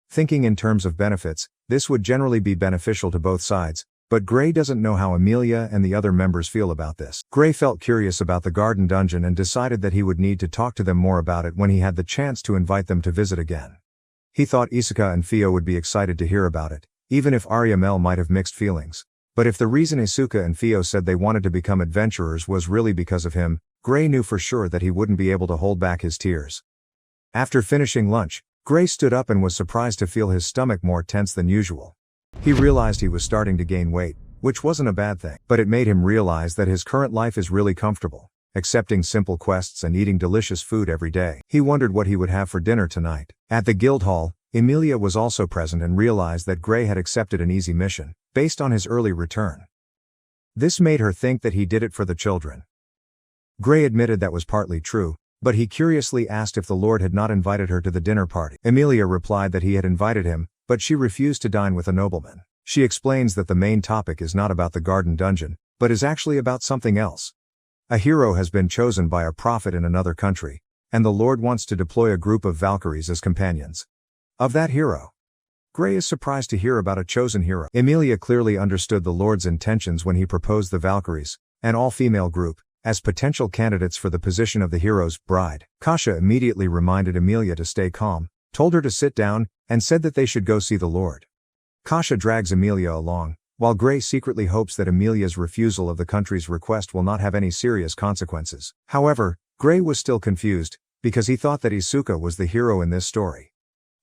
Thinking in terms of benefits, this would generally be beneficial to both sides, but Gray doesn't know how Emilia and the other members feel about this. Gray felt curious about the Garden Dungeon and decided that he would need to talk to them more about it when he had the chance to invite them to visit again. He thought Isuka and Fio would be excited to hear about it, even if Ariamel might have mixed feelings. But if the reason Isuka and Fio said they wanted to become adventurers was really because of him, Gray knew for sure that he wouldn't be able to hold back his tears. After finishing lunch, Gray stood up and was surprised to feel his stomach more tense than usual. He realized he was starting to gain weight, which wasn't a bad thing, but it made him realize that his current life is really comfortable, accepting simple quests and eating delicious food every day. He wondered what he would have for dinner tonight. At the guild hall, Emilia was also present and realized that Gray had accepted an easy mission, based on his early return. This made her think that he did it for the children. Gray admitted that was partly true, but he curiously asked if the Lord had not invited her to the dinner party. Emilia replied that he had invited him, but she refused to dine with a nobleman. She explains that the main topic is not about the Garden Dungeon, but is actually about something else. A hero has been chosen by a prophet in another country, and the Lord wants to deploy a group of Valkyries as companions of that hero. Gray is surprised to hear about a chosen hero. Emilia clearly understood the Lord's intentions when he proposed the Valkyries, an all-female group, as potential candidates for the position of the hero's bride. Kasha immediately reminded Emilia to stay calm, told her to sit down, and said that they should go see the Lord. Kasha drags Emilia along, while Gray secretly hopes that Emilia's refusal of the country's request will not have any serious consequences. However, Gray was still confused, because he thought that Isuka was the hero in this story.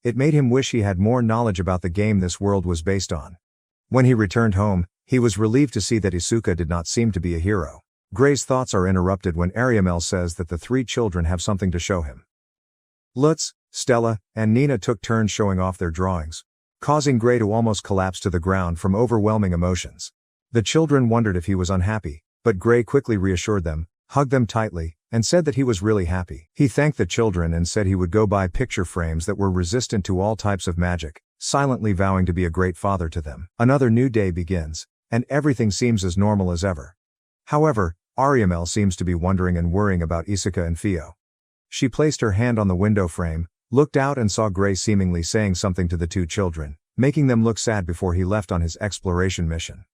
It made him wish he had more knowledge about the game this world was based on. When he returned home, he was relieved to see that Isuka did not seem to be a hero. Gray's thoughts are interrupted when Ariamel says that the 3 children have something to show him. Lutz, Stella, and Nina took turns showing off their drawings, causing Gray to almost collapse to the ground from overwhelming emotions. The children wondered if he was unhappy, but Gray quickly reassured them, hugged them tightly, and said that he was really happy. He thanked the children and said he would go buy picture frames that were resistant to all types of magic, silently vowing to be a great father to them. Another new day begins, and everything seems as normal as ever. However, Ariamel seems to be wondering and worrying about Isuka and Fio. She placed her hand on the window frame, looked out and saw Gray seemingly saying something to the two children, making them look sad before he left on his exploration mission.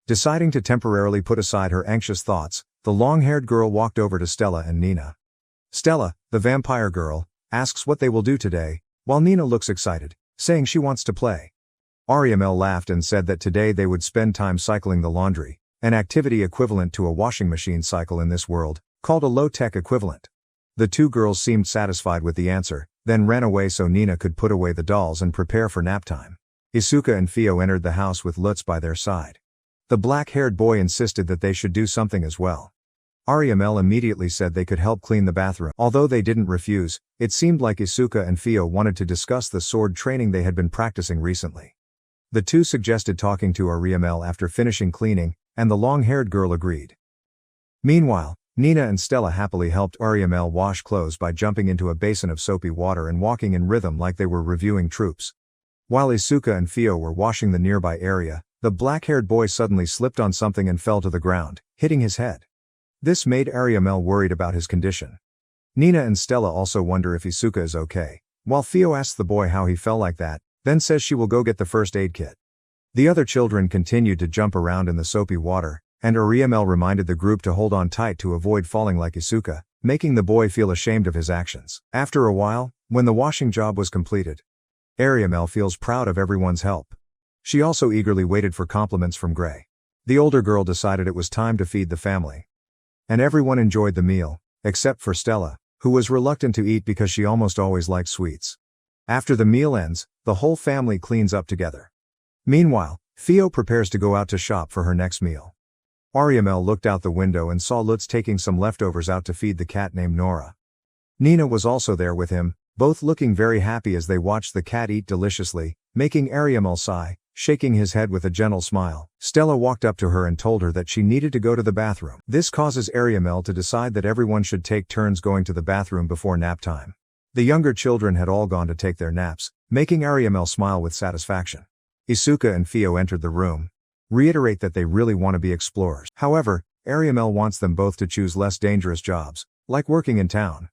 Deciding to temporarily put aside her anxious thoughts, the long-haired girl walked over to Stella and Nina. Stella, the vampire girl, asks what they will do today, while Nina looks excited, saying she wants to play. Ariamel laughed and said that today they would spend time cycling the laundry, an activity equivalent to a washing machine cycle in this world, called a low-tech equivalent. The two girls seemed satisfied with the answer, then ran away so Nina could put away the dolls and prepare for nap time. Isuka and Fio entered the house with Lutz by their side. The black-haired boy insisted that they should do something as well. Ariamel immediately said they could help clean the bathroom. Although they didn't refuse, it seemed like Isuka and Fio wanted to discuss the sword training they had been practicing recently. The two suggested talking to Ariamel after finishing cleaning, and the long-haired girl agreed. Meanwhile, Nina and Stella happily helped Ariamel wash clothes by jumping into a basin of soapy water and walking in rhythm like they were reviewing troops. While Isuka and Fio were washing the nearby area, the black-haired boy suddenly slipped on something and fell to the ground, hitting his head. This made Ariamel worried about his condition. Nina and Stella also wonder if Isuka is okay, while Fio asks the boy how he fell like that, then says she will go get the first aid kit. The other children continued to jump around in the soapy water, and Ariamel reminded the group to hold on tight to avoid falling like Isuka, making the boy feel ashamed of his actions. After a while, when the washing job was completed, Ariamel feels proud of everyone's help. She also eagerly waited for compliments from Gray. The older girl decided it was time to feed the family. And everyone enjoyed the meal, except for Stella, who was reluctant to eat because she almost always liked sweets. After the meal ends, the whole family cleans up together. Meanwhile, Fio prepares to go out to shop for her next meal. Ariamel looked out the window and saw Lutz taking some leftovers out to feed the cat named Nora. Nina was also there with him, both looking very happy as they watched the cat eat deliciously, making Ariamel sigh, shaking his head with a gentle smile. Stella walked up to her and told her that she needed to go to the bathroom. This causes Ariamel to decide that everyone should take turns going to the bathroom before nap time. The younger children had all gone to take their naps, making Ariamel smile with satisfaction. Isuka and Fio entered the room, reiterate that they really want to be explorers. However, Ariamel wants them both to choose less dangerous jobs, like working in town.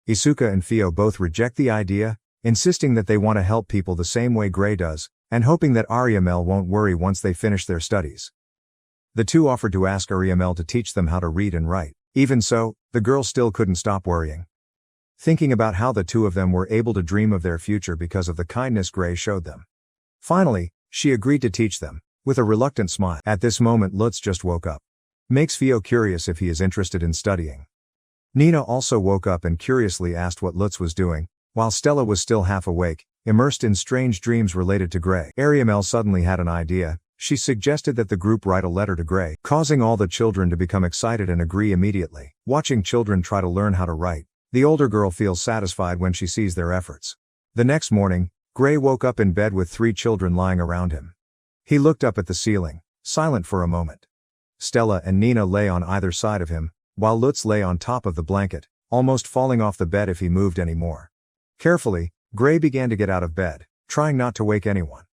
Isuka and Fio both reject the idea, insisting that they want to help people the same way Gray does, and hoping that Ariamel won't worry once they finish their studies. The two offered to ask Ariamel to teach them how to read and write. Even so, the girl still couldn't stop worrying, thinking about how the two of them were able to dream of their future because of the kindness Gray showed them. Finally, she agreed to teach them, with a reluctant smile. At this moment Lutz just woke up. Makes Fio curious if he is interested in studying. Nina also woke up and curiously asked what Lutz was doing, while Stella was still half awake, immersed in strange dreams related to Gray. Ariamel suddenly had an idea. She suggested that the group write a letter to Gray, causing all the children to become excited and agree immediately. Watching children try to learn how to write, the older girl feels satisfied when she sees their efforts. The next morning, Gray woke up in bed with 3 children lying around him. He looked up at the ceiling, silent for a moment. Stella and Nina lay on either side of him, while Lutz lay on top of the blanket, almost falling off the bed if he moved any more. Carefully, Gray began to get out of bed, trying not to wake anyone.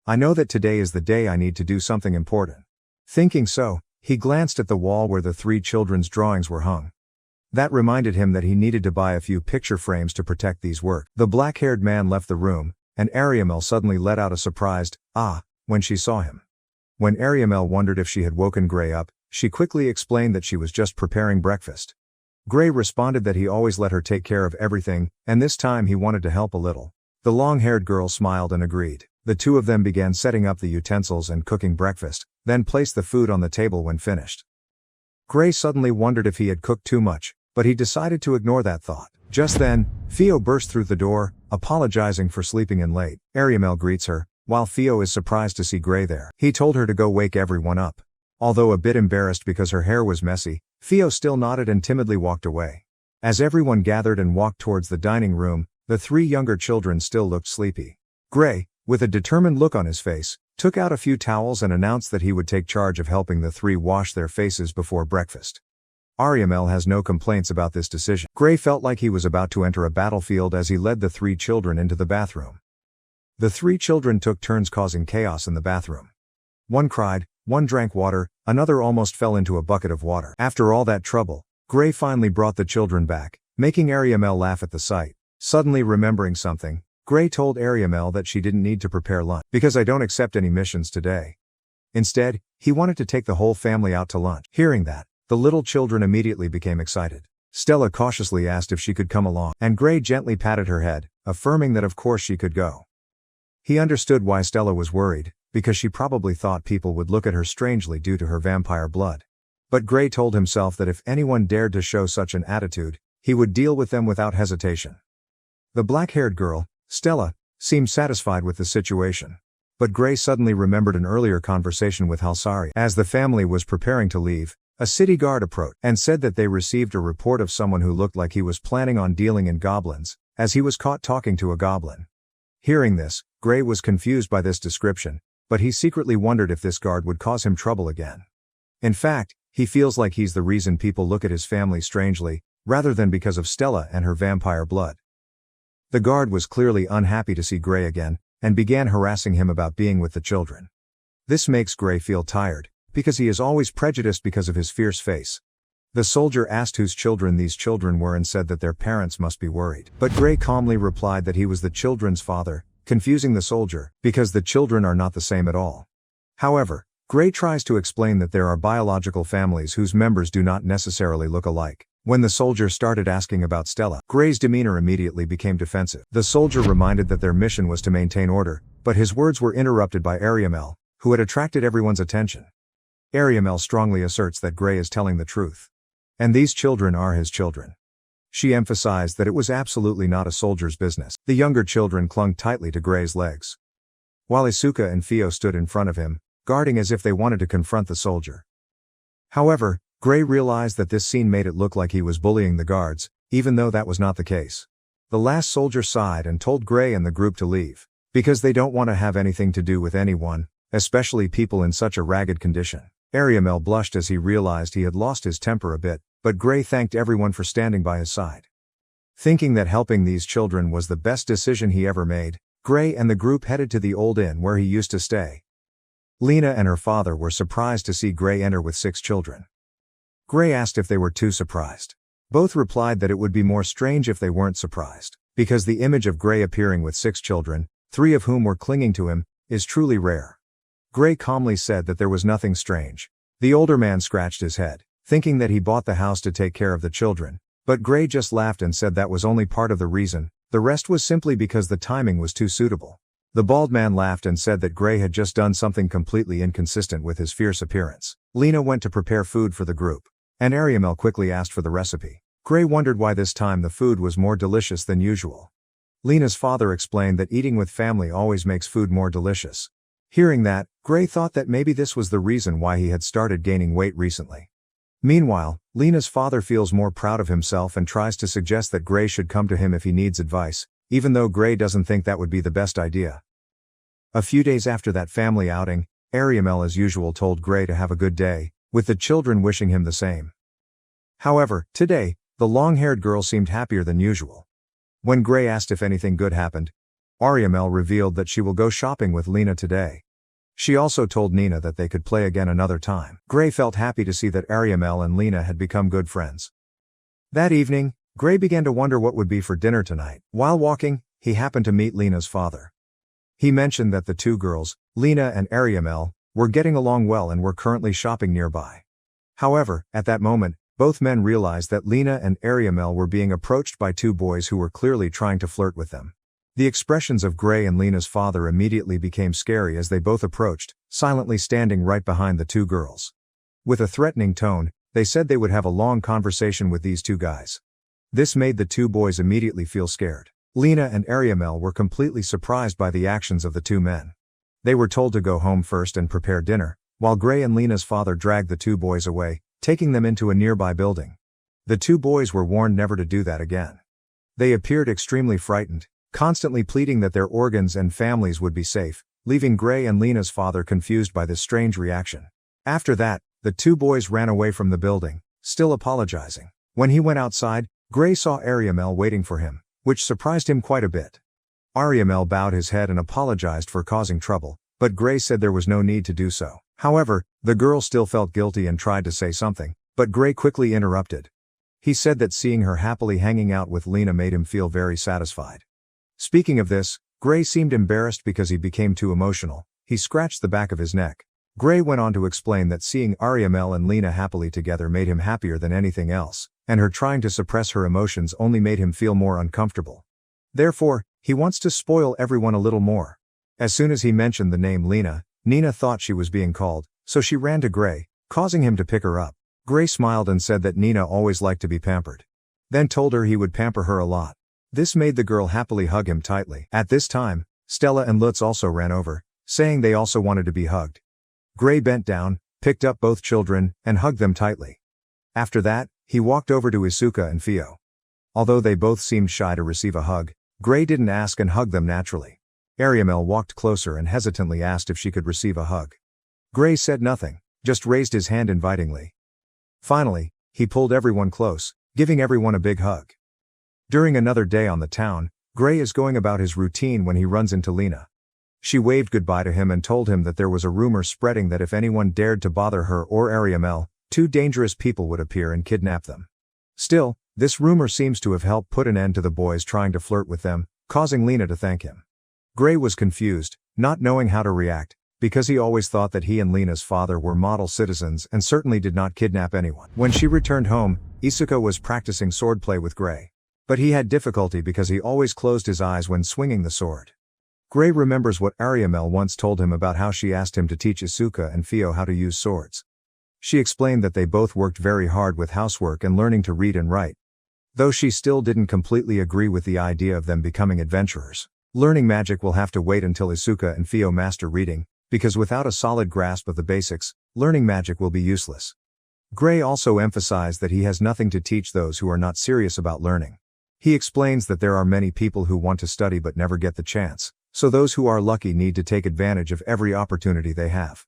I know that today is the day I need to do something important. Thinking so, he glanced at the wall where the 3 children's drawings were hung. That reminded him that he needed to buy a few picture frames to protect these works. The black-haired man left the room, and Ariamel suddenly let out a surprised, "Ah," when she saw him. When Ariamel wondered if she had woken Gray up, she quickly explained that she was just preparing breakfast. Gray responded that he always let her take care of everything, and this time he wanted to help a little. The long-haired girl smiled and agreed. The two of them began setting up the utensils and cooking breakfast, then placed the food on the table when finished. Gray suddenly wondered if he had cooked too much, but he decided to ignore that thought. Just then, Fio burst through the door, apologizing for sleeping in late. Ariamel greets her, while Fio is surprised to see Gray there. He told her to go wake everyone up. Although a bit embarrassed because her hair was messy, Fio still nodded and timidly walked away. As everyone gathered and walked towards the dining room, the 3 younger children still looked sleepy. Gray, with a determined look on his face, took out a few towels and announced that he would take charge of helping the 3 wash their faces before breakfast. Ariamel has no complaints about this decision. Gray felt like he was about to enter a battlefield as he led the 3 children into the bathroom. The 3 children took turns causing chaos in the bathroom. One cried, One drank water, another almost fell into a bucket of water. After all that trouble, Gray finally brought the children back, making Ariamel laugh at the sight. Suddenly remembering something, Gray told Ariamel that she didn't need to prepare lunch, because I don't accept any missions today. Instead, he wanted to take the whole family out to lunch. Hearing that, the little children immediately became excited. Stella cautiously asked if she could come along, and Gray gently patted her head, affirming that of course she could go. He understood why Stella was worried, because she probably thought people would look at her strangely due to her vampire blood. But Gray told himself that if anyone dared to show such an attitude, he would deal with them without hesitation. The black-haired girl, Stella, seemed satisfied with the situation. But Gray suddenly remembered an earlier conversation with Halsari. As the family was preparing to leave, a city guard approached and said that they received a report of someone who looked like he was planning on dealing in goblins, as he was caught talking to a goblin. Hearing this, Gray was confused by this description, but he secretly wondered if this guard would cause him trouble again. In fact, he feels like he's the reason people look at his family strangely, rather than because of Stella and her vampire blood. The guard was clearly unhappy to see Gray again, and began harassing him about being with the children. This makes Gray feel tired, because he is always prejudiced because of his fierce face. The soldier asked whose children these children were and said that their parents must be worried. But Gray calmly replied that he was the children's father, confusing the soldier, because the children are not the same at all. However, Gray tries to explain that there are biological families whose members do not necessarily look alike. When the soldier started asking about Stella, Gray's demeanor immediately became defensive. The soldier reminded that their mission was to maintain order, but his words were interrupted by Ariamel, who had attracted everyone's attention. Ariamel strongly asserts that Gray is telling the truth. And these children are his children. She emphasized that it was absolutely not a soldier's business. The younger children clung tightly to Gray's legs, while Isuka and Fio stood in front of him, guarding as if they wanted to confront the soldier. However, Gray realized that this scene made it look like he was bullying the guards, even though that was not the case. The last soldier sighed and told Gray and the group to leave, because they don't want to have anything to do with anyone, especially people in such a ragged condition. Ariamel blushed as he realized he had lost his temper a bit, but Gray thanked everyone for standing by his side. Thinking that helping these children was the best decision he ever made, Gray and the group headed to the old inn where he used to stay. Lena and her father were surprised to see Gray enter with 6 children. Gray asked if they were too surprised. Both replied that it would be more strange if they weren't surprised, because the image of Gray appearing with 6 children, 3 of whom were clinging to him, is truly rare. Gray calmly said that there was nothing strange. The older man scratched his head, thinking that he bought the house to take care of the children, but Gray just laughed and said that was only part of the reason, the rest was simply because the timing was too suitable. The bald man laughed and said that Gray had just done something completely inconsistent with his fierce appearance. Lena went to prepare food for the group, and Ariamel quickly asked for the recipe. Gray wondered why this time the food was more delicious than usual. Lena's father explained that eating with family always makes food more delicious. Hearing that, Gray thought that maybe this was the reason why he had started gaining weight recently. Meanwhile, Lena's father feels more proud of himself and tries to suggest that Gray should come to him if he needs advice, even though Gray doesn't think that would be the best idea. A few days after that family outing, Ariamel as usual told Gray to have a good day, with the children wishing him the same. However, today, the long-haired girl seemed happier than usual. When Gray asked if anything good happened, Ariamel revealed that she will go shopping with Lena today. She also told Nina that they could play again another time. Gray felt happy to see that Ariamel and Lena had become good friends. That evening, Gray began to wonder what would be for dinner tonight. While walking, he happened to meet Lena's father. He mentioned that the 2 girls, Lena and Ariamel, were getting along well and were currently shopping nearby. However, at that moment, both men realized that Lena and Ariamel were being approached by 2 boys who were clearly trying to flirt with them. The expressions of Gray and Lena's father immediately became scary as they both approached, silently standing right behind the 2 girls. With a threatening tone, they said they would have a long conversation with these 2 guys. This made the 2 boys immediately feel scared. Lena and Ariamel were completely surprised by the actions of the 2 men. They were told to go home first and prepare dinner, while Gray and Lena's father dragged the 2 boys away, taking them into a nearby building. The 2 boys were warned never to do that again. They appeared extremely frightened, constantly pleading that their organs and families would be safe, leaving Gray and Lena's father confused by this strange reaction. After that, the 2 boys ran away from the building, still apologizing. When he went outside, Gray saw Ariamel waiting for him, which surprised him quite a bit. Ariamel bowed his head and apologized for causing trouble, but Gray said there was no need to do so. However, the girl still felt guilty and tried to say something, but Gray quickly interrupted. He said that seeing her happily hanging out with Lena made him feel very satisfied. Speaking of this, Gray seemed embarrassed because he became too emotional. He scratched the back of his neck. Gray went on to explain that seeing Ariamel and Lena happily together made him happier than anything else, and her trying to suppress her emotions only made him feel more uncomfortable. Therefore, he wants to spoil everyone a little more. As soon as he mentioned the name Lena, Nina thought she was being called, so she ran to Gray, causing him to pick her up. Gray smiled and said that Nina always liked to be pampered. Then told her he would pamper her a lot. This made the girl happily hug him tightly. At this time, Stella and Lutz also ran over, saying they also wanted to be hugged. Gray bent down, picked up both children, and hugged them tightly. After that, he walked over to Isuka and Fio. Although they both seemed shy to receive a hug, Gray didn't ask and hugged them naturally. Ariamel walked closer and hesitantly asked if she could receive a hug. Gray said nothing, just raised his hand invitingly. Finally, he pulled everyone close, giving everyone a big hug. During another day on the town, Gray is going about his routine when he runs into Lena. She waved goodbye to him and told him that there was a rumor spreading that if anyone dared to bother her or Ariamel, two dangerous people would appear and kidnap them. Still, this rumor seems to have helped put an end to the boys trying to flirt with them, causing Lena to thank him. Gray was confused, not knowing how to react, because he always thought that he and Lena's father were model citizens and certainly did not kidnap anyone. When she returned home, Isuka was practicing swordplay with Gray. But he had difficulty because he always closed his eyes when swinging the sword. Gray remembers what Ariamel once told him about how she asked him to teach Isuka and Fio how to use swords. She explained that they both worked very hard with housework and learning to read and write. Though she still didn't completely agree with the idea of them becoming adventurers. Learning magic will have to wait until Isuka and Fio master reading, because without a solid grasp of the basics, learning magic will be useless. Gray also emphasized that he has nothing to teach those who are not serious about learning. He explains that there are many people who want to study but never get the chance, so those who are lucky need to take advantage of every opportunity they have.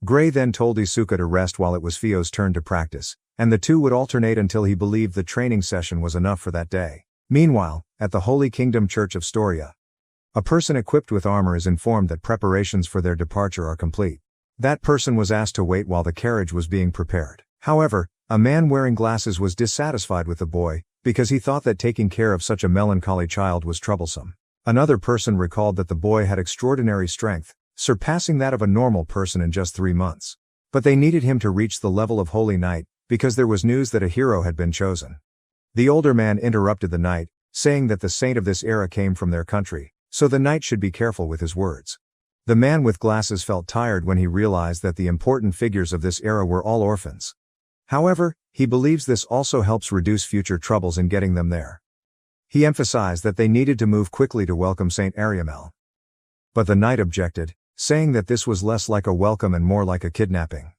Gray then told Isuka to rest while it was Fio's turn to practice, and the two would alternate until he believed the training session was enough for that day. Meanwhile, at the Holy Kingdom Church of Storia, a person equipped with armor is informed that preparations for their departure are complete. That person was asked to wait while the carriage was being prepared. However, a man wearing glasses was dissatisfied with the boy, because he thought that taking care of such a melancholy child was troublesome. Another person recalled that the boy had extraordinary strength, surpassing that of a normal person in just 3 months. But they needed him to reach the level of Holy Knight, because there was news that a hero had been chosen. The older man interrupted the knight, saying that the saint of this era came from their country, so the knight should be careful with his words. The man with glasses felt tired when he realized that the important figures of this era were all orphans. However, he believes this also helps reduce future troubles in getting them there. He emphasized that they needed to move quickly to welcome Saint Ariamel. But the knight objected, saying that this was less like a welcome and more like a kidnapping.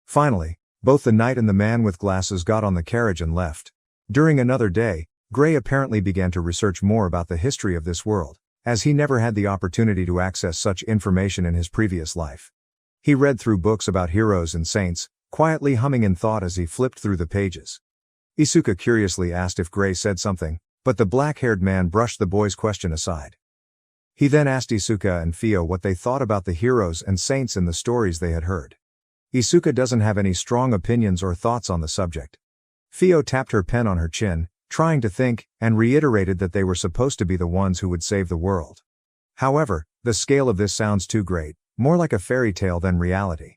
Finally, both the knight and the man with glasses got on the carriage and left. During another day, Gray apparently began to research more about the history of this world, as he never had the opportunity to access such information in his previous life. He read through books about heroes and saints, quietly humming in thought as he flipped through the pages. Isuka curiously asked if Gray said something, but the black-haired man brushed the boy's question aside. He then asked Isuka and Fio what they thought about the heroes and saints in the stories they had heard. Isuka doesn't have any strong opinions or thoughts on the subject. Fio tapped her pen on her chin, trying to think, and reiterated that they were supposed to be the ones who would save the world. However, the scale of this sounds too great, more like a fairy tale than reality.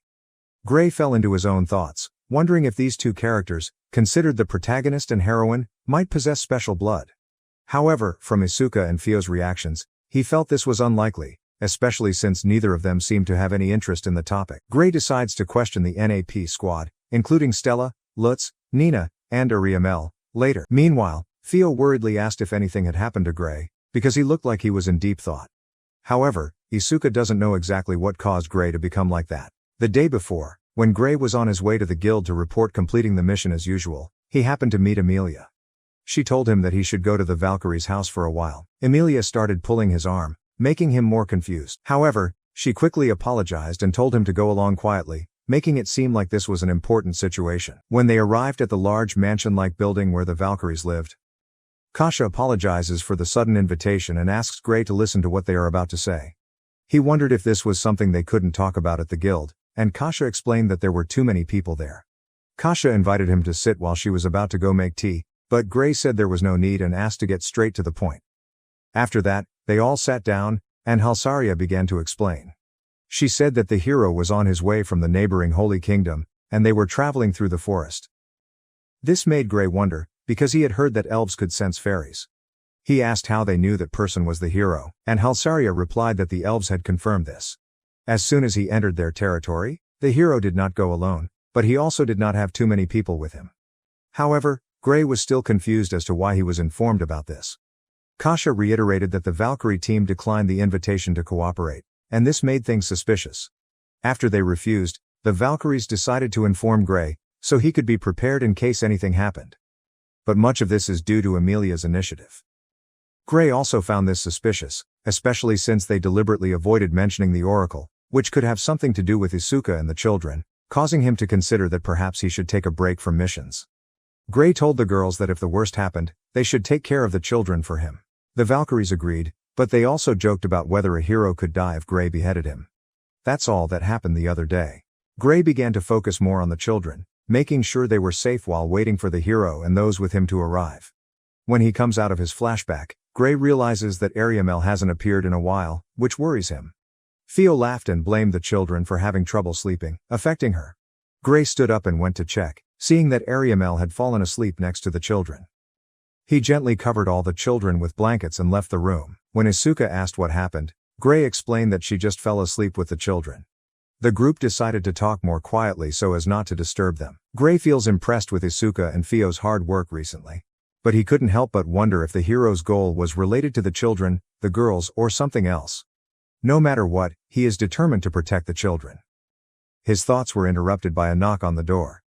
Gray fell into his own thoughts, wondering if these two characters, considered the protagonist and heroine, might possess special blood. However, from Isuka and Fio's reactions, he felt this was unlikely, especially since neither of them seemed to have any interest in the topic. Gray decides to question the NAP squad, including Stella, Lutz, Nina, and Ariamel, later. Meanwhile, Fio worriedly asked if anything had happened to Gray, because he looked like he was in deep thought. However, Isuka doesn't know exactly what caused Gray to become like that. The day before, when Gray was on his way to the guild to report completing the mission as usual, he happened to meet Emilia. She told him that he should go to the Valkyrie's house for a while. Emilia started pulling his arm, making him more confused. However, she quickly apologized and told him to go along quietly, making it seem like this was an important situation. When they arrived at the large mansion-like building where the Valkyries lived, Kasha apologizes for the sudden invitation and asks Gray to listen to what they are about to say. He wondered if this was something they couldn't talk about at the guild, and Kasha explained that there were too many people there. Kasha invited him to sit while she was about to go make tea, but Gray said there was no need and asked to get straight to the point. After that, they all sat down, and Halsaria began to explain. She said that the hero was on his way from the neighboring Holy Kingdom, and they were traveling through the forest. This made Gray wonder, because he had heard that elves could sense fairies. He asked how they knew that person was the hero, and Halsaria replied that the elves had confirmed this. As soon as he entered their territory, the hero did not go alone, but he also did not have too many people with him. However, Gray was still confused as to why he was informed about this. Kasha reiterated that the Valkyrie team declined the invitation to cooperate, and this made things suspicious. After they refused, the Valkyries decided to inform Gray, so he could be prepared in case anything happened. But much of this is due to Emilia's initiative. Gray also found this suspicious, especially since they deliberately avoided mentioning the oracle, which could have something to do with Isuka and the children, causing him to consider that perhaps he should take a break from missions. Gray told the girls that if the worst happened, they should take care of the children for him. The Valkyries agreed, but they also joked about whether a hero could die if Gray beheaded him. That's all that happened the other day. Gray began to focus more on the children, making sure they were safe while waiting for the hero and those with him to arrive. When he comes out of his flashback, Gray realizes that Ariamel hasn't appeared in a while, which worries him. Theo laughed and blamed the children for having trouble sleeping, affecting her. Gray stood up and went to check, seeing that Ariamel had fallen asleep next to the children. He gently covered all the children with blankets and left the room. When Isuka asked what happened, Gray explained that she just fell asleep with the children. The group decided to talk more quietly so as not to disturb them. Gray feels impressed with Isuka and Theo's hard work recently. But he couldn't help but wonder if the hero's goal was related to the children, the girls, or something else. No matter what, he is determined to protect the children. His thoughts were interrupted by a knock on the door.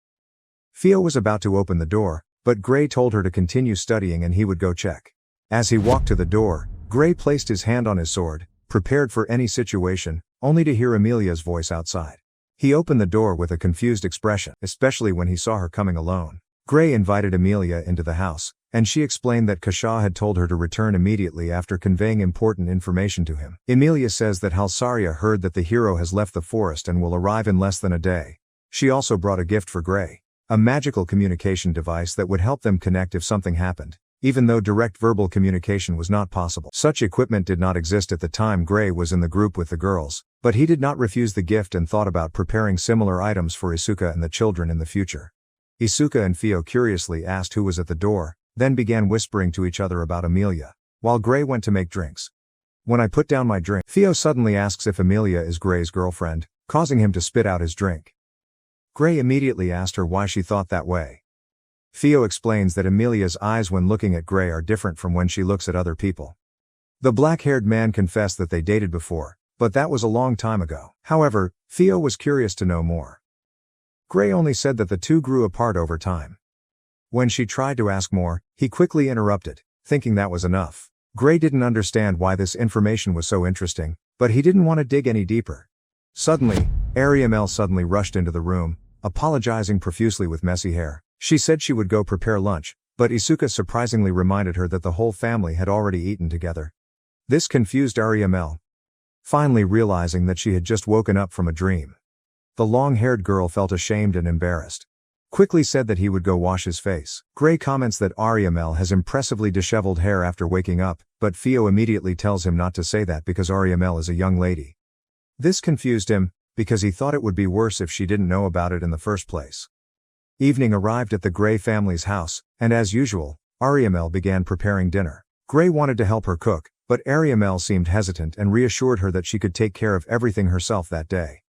Theo was about to open the door, but Gray told her to continue studying and he would go check. As he walked to the door, Gray placed his hand on his sword, prepared for any situation, only to hear Emilia's voice outside. He opened the door with a confused expression, especially when he saw her coming alone. Gray invited Emilia into the house, and she explained that Kasha had told her to return immediately after conveying important information to him. Emilia says that Halsaria heard that the hero has left the forest and will arrive in less than a day. She also brought a gift for Gray. A magical communication device that would help them connect if something happened, even though direct verbal communication was not possible. Such equipment did not exist at the time Gray was in the group with the girls, but he did not refuse the gift and thought about preparing similar items for Isuka and the children in the future. Isuka and Theo curiously asked who was at the door, then began whispering to each other about Emilia, while Gray went to make drinks. When I put down my drink, Theo suddenly asks if Emilia is Gray's girlfriend, causing him to spit out his drink. Gray immediately asked her why she thought that way. Theo explains that Emilia's eyes when looking at Gray are different from when she looks at other people. The black-haired man confessed that they dated before, but that was a long time ago. However, Theo was curious to know more. Gray only said that the two grew apart over time. When she tried to ask more, he quickly interrupted, thinking that was enough. Gray didn't understand why this information was so interesting, but he didn't want to dig any deeper. Suddenly, Ariamel suddenly rushed into the room, apologizing profusely with messy hair. She said she would go prepare lunch, but Isuka surprisingly reminded her that the whole family had already eaten together. This confused Ariamel, finally realizing that she had just woken up from a dream. The long-haired girl felt ashamed and embarrassed. Quickly said that he would go wash his face. Gray comments that Ariamel has impressively disheveled hair after waking up, but Theo immediately tells him not to say that because Ariamel is a young lady. This confused him, because he thought it would be worse if she didn't know about it in the first place. Evening arrived at the Gray family's house, and as usual, Ariamel began preparing dinner. Gray wanted to help her cook, but Ariamel seemed hesitant and reassured her that she could take care of everything herself that day.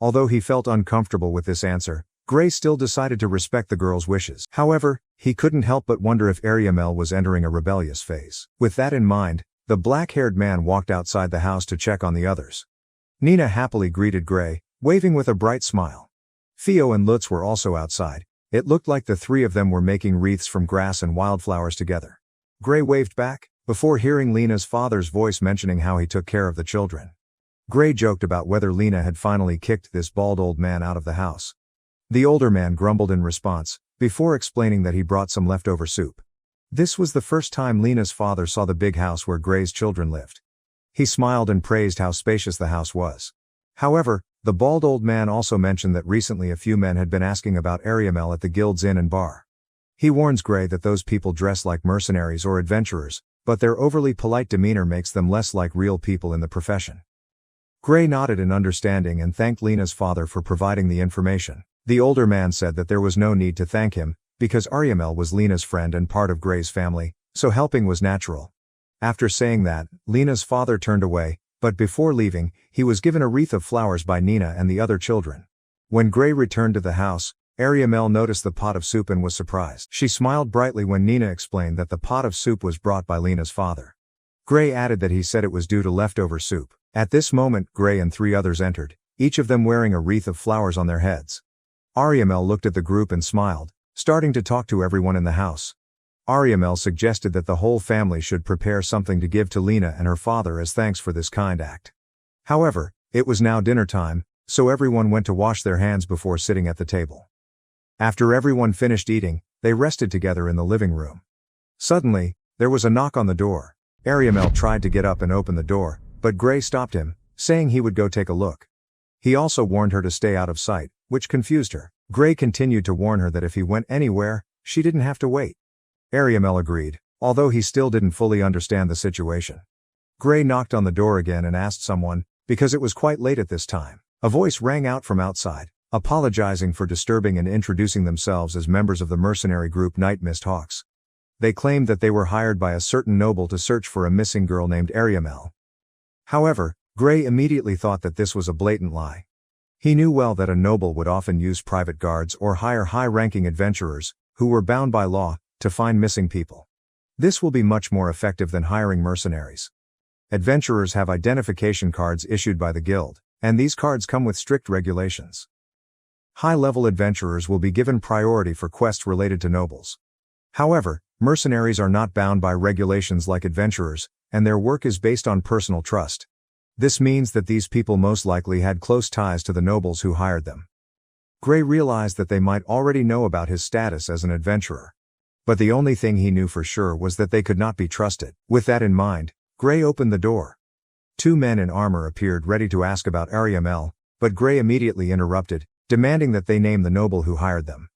Although he felt uncomfortable with this answer, Gray still decided to respect the girl's wishes. However, he couldn't help but wonder if Ariamel was entering a rebellious phase. With that in mind, the black-haired man walked outside the house to check on the others. Nina happily greeted Gray, waving with a bright smile. Theo and Lutz were also outside. It looked like the three of them were making wreaths from grass and wildflowers together. Gray waved back, before hearing Lena's father's voice mentioning how he took care of the children. Gray joked about whether Lena had finally kicked this bald old man out of the house. The older man grumbled in response, before explaining that he brought some leftover soup. This was the first time Lena's father saw the big house where Gray's children lived. He smiled and praised how spacious the house was. However, the bald old man also mentioned that recently a few men had been asking about Ariamel at the guild's inn and bar. He warns Gray that those people dress like mercenaries or adventurers, but their overly polite demeanor makes them less like real people in the profession. Gray nodded in understanding and thanked Lena's father for providing the information. The older man said that there was no need to thank him, because Ariamel was Lena's friend and part of Gray's family, so helping was natural. After saying that, Lena's father turned away, but before leaving, he was given a wreath of flowers by Nina and the other children. When Gray returned to the house, Ariamel noticed the pot of soup and was surprised. She smiled brightly when Nina explained that the pot of soup was brought by Lena's father. Gray added that he said it was due to leftover soup. At this moment, Gray and 3 others entered, each of them wearing a wreath of flowers on their heads. Ariamel looked at the group and smiled, starting to talk to everyone in the house. Ariamel suggested that the whole family should prepare something to give to Lena and her father as thanks for this kind act. However, it was now dinner time, so everyone went to wash their hands before sitting at the table. After everyone finished eating, they rested together in the living room. Suddenly, there was a knock on the door. Ariamel tried to get up and open the door, but Gray stopped him, saying he would go take a look. He also warned her to stay out of sight, which confused her. Gray continued to warn her that if he went anywhere, she didn't have to wait. Ariamel agreed, although he still didn't fully understand the situation. Gray knocked on the door again and asked someone, because it was quite late at this time. A voice rang out from outside, apologizing for disturbing and introducing themselves as members of the mercenary group Night Mist Hawks. They claimed that they were hired by a certain noble to search for a missing girl named Ariamel. However, Gray immediately thought that this was a blatant lie. He knew well that a noble would often use private guards or hire high-ranking adventurers, who were bound by law, to find missing people. This will be much more effective than hiring mercenaries. Adventurers have identification cards issued by the guild, and these cards come with strict regulations. High-level adventurers will be given priority for quests related to nobles. However, mercenaries are not bound by regulations like adventurers, and their work is based on personal trust. This means that these people most likely had close ties to the nobles who hired them. Gray realized that they might already know about his status as an adventurer. But the only thing he knew for sure was that they could not be trusted. With that in mind, Gray opened the door. 2 men in armor appeared ready to ask about Ariamel, but Gray immediately interrupted, demanding that they name the noble who hired them.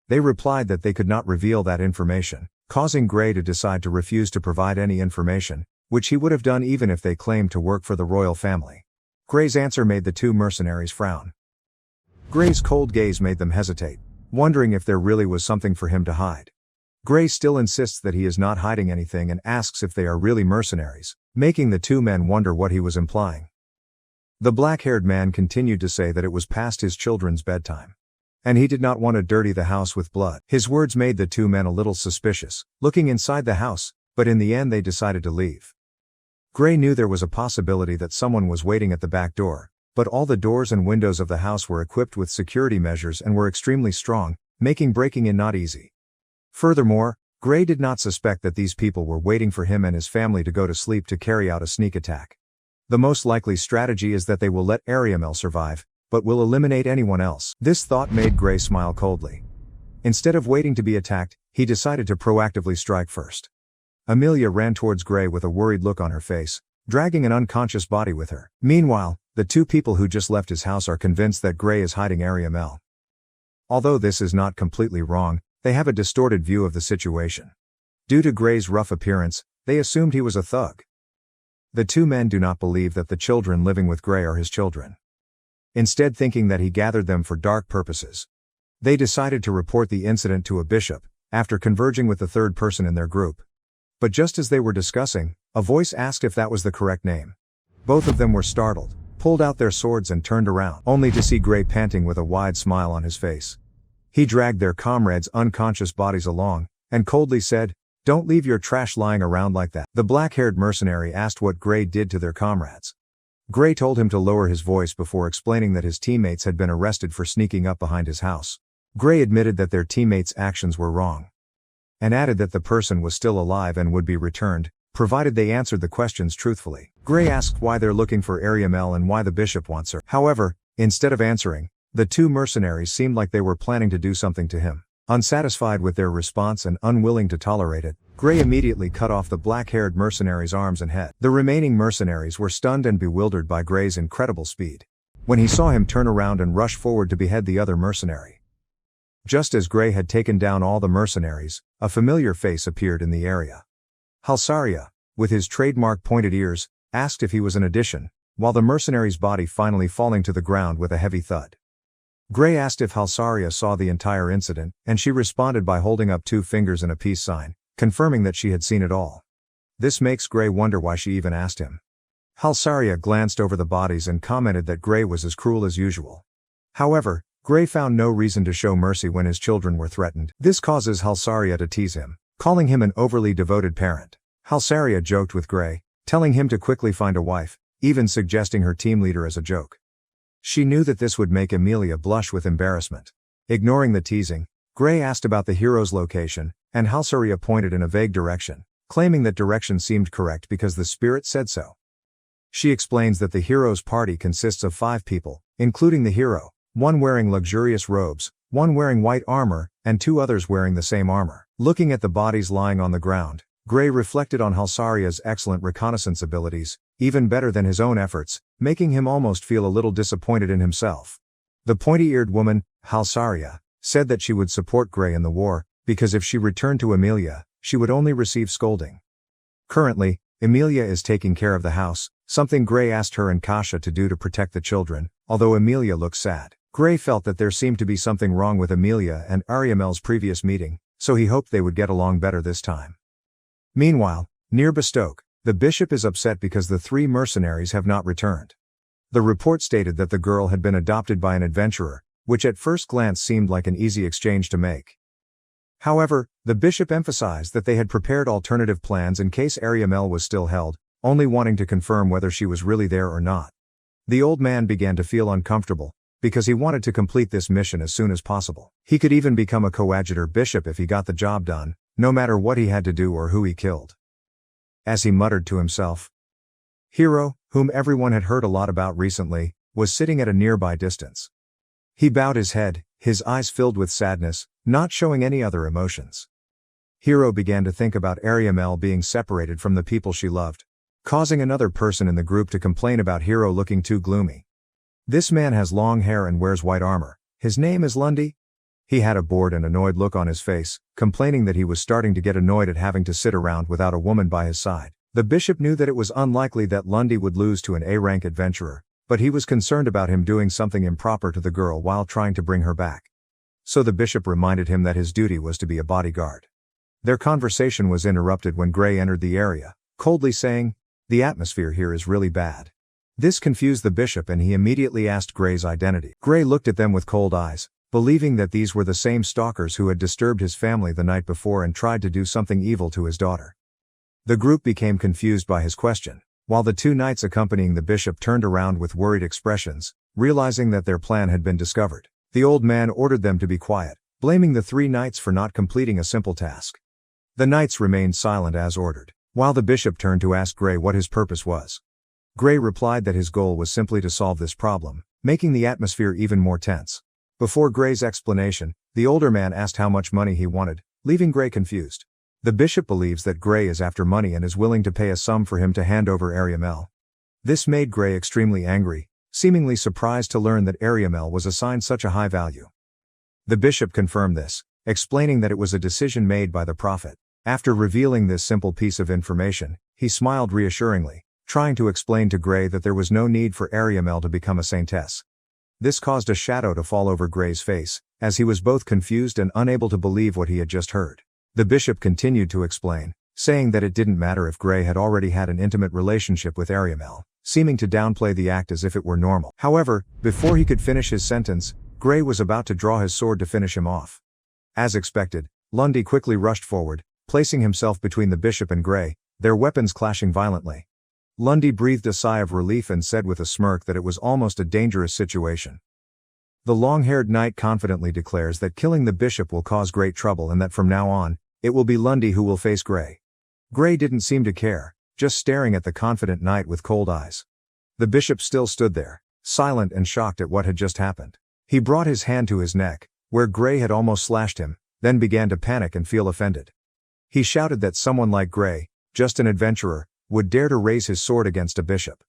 They replied that they could not reveal that information, causing Gray to decide to refuse to provide any information, which he would have done even if they claimed to work for the royal family. Gray's answer made the 2 mercenaries frown. Gray's cold gaze made them hesitate, wondering if there really was something for him to hide. Gray still insists that he is not hiding anything and asks if they are really mercenaries, making the 2 men wonder what he was implying. The black-haired man continued to say that it was past his children's bedtime, and he did not want to dirty the house with blood. His words made the 2 men a little suspicious, looking inside the house, but in the end they decided to leave. Gray knew there was a possibility that someone was waiting at the back door, but all the doors and windows of the house were equipped with security measures and were extremely strong, making breaking in not easy. Furthermore, Gray did not suspect that these people were waiting for him and his family to go to sleep to carry out a sneak attack. The most likely strategy is that they will let Ariamel survive, but will eliminate anyone else. This thought made Gray smile coldly. Instead of waiting to be attacked, he decided to proactively strike first. Amelia ran towards Gray with a worried look on her face, dragging an unconscious body with her. Meanwhile, the 2 people who just left his house are convinced that Gray is hiding Ariamel. Although this is not completely wrong, they have a distorted view of the situation. Due to Gray's rough appearance, they assumed he was a thug. The 2 men do not believe that the children living with Gray are his children. Instead, thinking that he gathered them for dark purposes. They decided to report the incident to a bishop, after converging with the 3rd person in their group. But just as they were discussing, a voice asked if that was the correct name. Both of them were startled, pulled out their swords and turned around, only to see Gray panting with a wide smile on his face. He dragged their comrades' unconscious bodies along, and coldly said, "Don't leave your trash lying around like that." The black-haired mercenary asked what Gray did to their comrades. Gray told him to lower his voice before explaining that his teammates had been arrested for sneaking up behind his house. Gray admitted that their teammates' actions were wrong, and added that the person was still alive and would be returned, provided they answered the questions truthfully. Gray asked why they're looking for Ariamel and why the bishop wants her. However, instead of answering, the 2 mercenaries seemed like they were planning to do something to him. Unsatisfied with their response and unwilling to tolerate it, Gray immediately cut off the black-haired mercenary's arms and head. The remaining mercenaries were stunned and bewildered by Gray's incredible speed. when he saw him turn around and rush forward to behead the other mercenary. Just as Gray had taken down all the mercenaries, a familiar face appeared in the area. Halsaria, with his trademark pointed ears, asked if he was an addition, while the mercenary's body finally falling to the ground with a heavy thud. Gray asked if Halsaria saw the entire incident, and she responded by holding up 2 fingers and a peace sign, confirming that she had seen it all. This makes Gray wonder why she even asked him. Halsaria glanced over the bodies and commented that Gray was as cruel as usual. However, Gray found no reason to show mercy when his children were threatened. This causes Halsaria to tease him, calling him an overly devoted parent. Halsaria joked with Gray, telling him to quickly find a wife, even suggesting her team leader as a joke. She knew that this would make Emilia blush with embarrassment. Ignoring the teasing, Gray asked about the hero's location, and Halsaria pointed in a vague direction, claiming that direction seemed correct because the spirit said so. She explains that the hero's party consists of 5 people, including the hero, 1 wearing luxurious robes, 1 wearing white armor, and 2 others wearing the same armor. Looking at the bodies lying on the ground, Gray reflected on Halsaria's excellent reconnaissance abilities, even better than his own efforts, making him almost feel a little disappointed in himself. The pointy-eared woman, Halsaria, said that she would support Gray in the war, because if she returned to Emilia, she would only receive scolding. Currently, Emilia is taking care of the house, something Gray asked her and Kasha to do to protect the children, although Emilia looks sad. Gray felt that there seemed to be something wrong with Emilia and Ariamel's previous meeting, so he hoped they would get along better this time. Meanwhile, near Bestoke, the bishop is upset because the 3 mercenaries have not returned. The report stated that the girl had been adopted by an adventurer, which at first glance seemed like an easy exchange to make. However, the bishop emphasized that they had prepared alternative plans in case Ariamel was still held, only wanting to confirm whether she was really there or not. The old man began to feel uncomfortable, because he wanted to complete this mission as soon as possible. He could even become a coadjutor bishop if he got the job done, no matter what he had to do or who he killed. As he muttered to himself, Hero, whom everyone had heard a lot about recently, was sitting at a nearby distance. He bowed his head, his eyes filled with sadness, not showing any other emotions. Hero began to think about Ariamel being separated from the people she loved, causing another person in the group to complain about Hero looking too gloomy. This man has long hair and wears white armor. His name is Lundy? He had a bored and annoyed look on his face, complaining that he was starting to get annoyed at having to sit around without a woman by his side. The bishop knew that it was unlikely that Lundy would lose to an A-rank adventurer, but he was concerned about him doing something improper to the girl while trying to bring her back. So the bishop reminded him that his duty was to be a bodyguard. Their conversation was interrupted when Gray entered the area, coldly saying, "The atmosphere here is really bad." This confused the bishop and he immediately asked Gray's identity. Gray looked at them with cold eyes, believing that these were the same stalkers who had disturbed his family the night before and tried to do something evil to his daughter. The group became confused by his question, while the 2 knights accompanying the bishop turned around with worried expressions, realizing that their plan had been discovered. The old man ordered them to be quiet, blaming the 3 knights for not completing a simple task. The knights remained silent as ordered, while the bishop turned to ask Gray what his purpose was. Gray replied that his goal was simply to solve this problem, making the atmosphere even more tense. Before Gray's explanation, the older man asked how much money he wanted, leaving Gray confused. The bishop believes that Gray is after money and is willing to pay a sum for him to hand over Ariamel. This made Gray extremely angry, seemingly surprised to learn that Ariamel was assigned such a high value. The bishop confirmed this, explaining that it was a decision made by the prophet. After revealing this simple piece of information, he smiled reassuringly, trying to explain to Gray that there was no need for Ariamel to become a saintess. This caused a shadow to fall over Gray's face, as he was both confused and unable to believe what he had just heard. The bishop continued to explain, saying that it didn't matter if Gray had already had an intimate relationship with Ariamel, seeming to downplay the act as if it were normal. However, before he could finish his sentence, Gray was about to draw his sword to finish him off. As expected, Lundy quickly rushed forward, placing himself between the bishop and Gray, their weapons clashing violently. Lundy breathed a sigh of relief and said with a smirk that it was almost a dangerous situation. The long-haired knight confidently declares that killing the bishop will cause great trouble and that from now on, it will be Lundy who will face Gray. Gray didn't seem to care, just staring at the confident knight with cold eyes. The bishop still stood there, silent and shocked at what had just happened. He brought his hand to his neck, where Gray had almost slashed him, then began to panic and feel offended. He shouted that someone like Gray, just an adventurer, would dare to raise his sword against a bishop.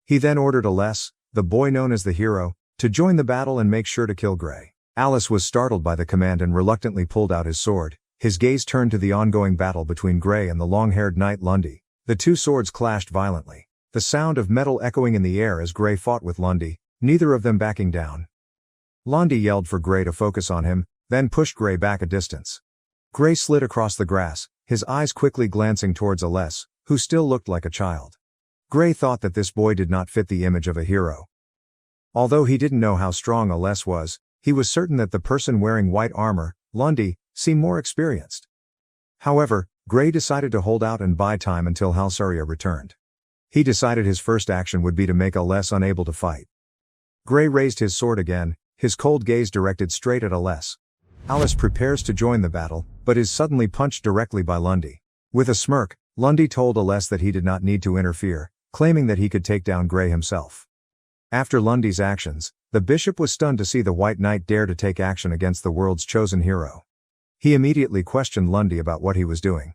He then ordered a less the boy known as the hero, to join the battle and make sure to kill Gray. Alice was startled by the command and reluctantly pulled out his sword. His gaze turned to the ongoing battle between Gray and the long-haired knight Lundy. The two swords clashed violently, the sound of metal echoing in the air as Gray fought with Lundy, neither of them backing down. Lundy yelled for Gray to focus on him, then pushed Gray back a distance. Gray slid across the grass, his eyes quickly glancing towards Aless, who still looked like a child. Gray thought that this boy did not fit the image of a hero. Although he didn't know how strong Aless was, he was certain that the person wearing white armor, Lundy, seemed more experienced. However, Gray decided to hold out and buy time until Halsaria returned. He decided his first action would be to make Aless unable to fight. Gray raised his sword again, his cold gaze directed straight at Aless. Alice prepares to join the battle, but is suddenly punched directly by Lundy. With a smirk, Lundy told Aless that he did not need to interfere, claiming that he could take down Gray himself. After Lundy's actions, the bishop was stunned to see the White Knight dare to take action against the world's chosen hero. He immediately questioned Lundy about what he was doing.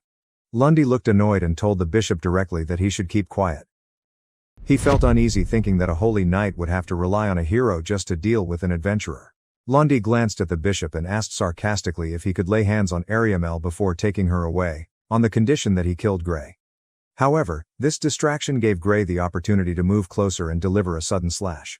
Lundy looked annoyed and told the bishop directly that he should keep quiet. He felt uneasy thinking that a holy knight would have to rely on a hero just to deal with an adventurer. Lundy glanced at the bishop and asked sarcastically if he could lay hands on Ariamel before taking her away, on the condition that he killed Gray. However, this distraction gave Gray the opportunity to move closer and deliver a sudden slash.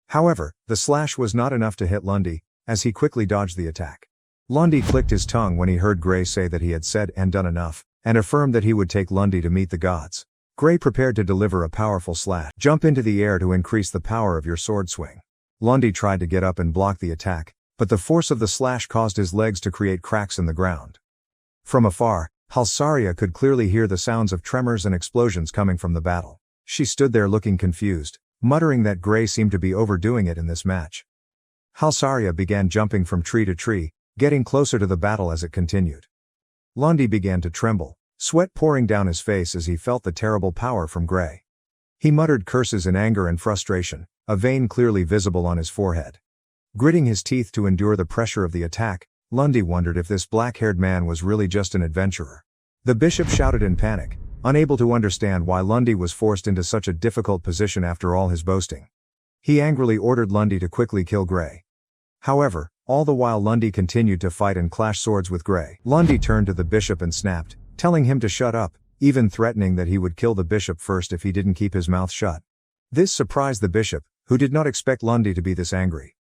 However, the slash was not enough to hit Lundy, as he quickly dodged the attack. Lundy clicked his tongue when he heard Gray say that he had said and done enough, and affirmed that he would take Lundy to meet the gods. Gray prepared to deliver a powerful slash. Jump into the air to increase the power of your sword swing. Lundy tried to get up and block the attack, but the force of the slash caused his legs to create cracks in the ground. From afar, Halsaria could clearly hear the sounds of tremors and explosions coming from the battle. She stood there looking confused, muttering that Gray seemed to be overdoing it in this match. Halsaria began jumping from tree to tree, getting closer to the battle as it continued. Lundy began to tremble, sweat pouring down his face as he felt the terrible power from Gray. He muttered curses in anger and frustration, a vein clearly visible on his forehead. Gritting his teeth to endure the pressure of the attack, Lundy wondered if this black-haired man was really just an adventurer. The bishop shouted in panic, unable to understand why Lundy was forced into such a difficult position after all his boasting. He angrily ordered Lundy to quickly kill Gray. However, all the while Lundy continued to fight and clash swords with Gray. Lundy turned to the bishop and snapped, telling him to shut up, even threatening that he would kill the bishop first if he didn't keep his mouth shut. This surprised the bishop, who did not expect Lundy to be this angry.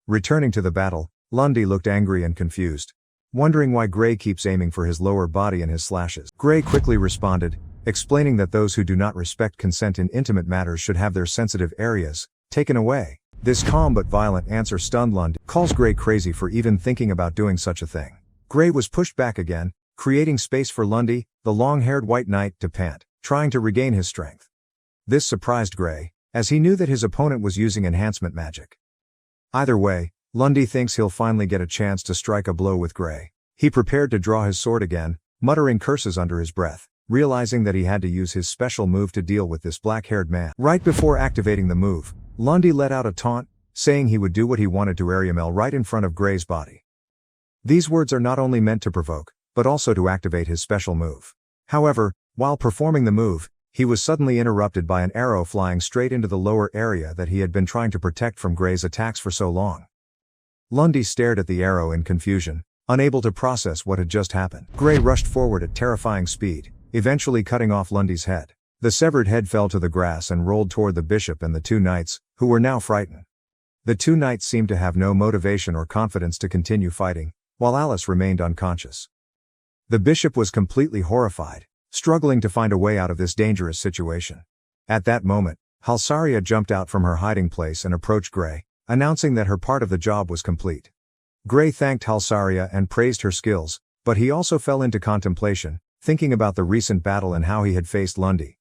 Returning to the battle, Lundy looked angry and confused, wondering why Gray keeps aiming for his lower body and his slashes. Gray quickly responded, explaining that those who do not respect consent in intimate matters should have their sensitive areas taken away. This calm but violent answer stunned Lundy, calls Gray crazy for even thinking about doing such a thing. Gray was pushed back again, creating space for Lundy, the long-haired white knight, to pant, trying to regain his strength. This surprised Gray, as he knew that his opponent was using enhancement magic. Either way, Lundy thinks he'll finally get a chance to strike a blow with Gray. He prepared to draw his sword again, muttering curses under his breath, realizing that he had to use his special move to deal with this black-haired man. Right before activating the move, Lundy let out a taunt, saying he would do what he wanted to Ariamel right in front of Gray's body. These words are not only meant to provoke, but also to activate his special move. However, while performing the move, he was suddenly interrupted by an arrow flying straight into the lower area that he had been trying to protect from Gray's attacks for so long. Lundy stared at the arrow in confusion, unable to process what had just happened. Gray rushed forward at terrifying speed, eventually cutting off Lundy's head. The severed head fell to the grass and rolled toward the bishop and the two knights, who were now frightened. The two knights seemed to have no motivation or confidence to continue fighting, while Alice remained unconscious. The bishop was completely horrified, struggling to find a way out of this dangerous situation. At that moment, Halsaria jumped out from her hiding place and approached Gray, announcing that her part of the job was complete. Gray thanked Halsaria and praised her skills, but he also fell into contemplation, thinking about the recent battle and how he had faced Lundy.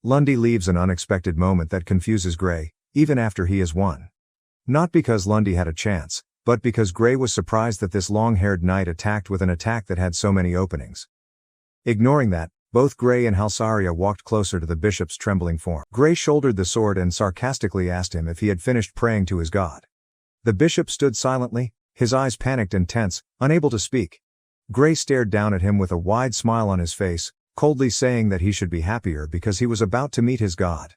Lundy leaves an unexpected moment that confuses Gray, even after he has won. Not because Lundy had a chance, but because Gray was surprised that this long-haired knight attacked with an attack that had so many openings. Ignoring that, both Gray and Halsaria walked closer to the bishop's trembling form. Gray shouldered the sword and sarcastically asked him if he had finished praying to his god. The bishop stood silently, his eyes panicked and tense, unable to speak. Gray stared down at him with a wide smile on his face, coldly saying that he should be happier because he was about to meet his god.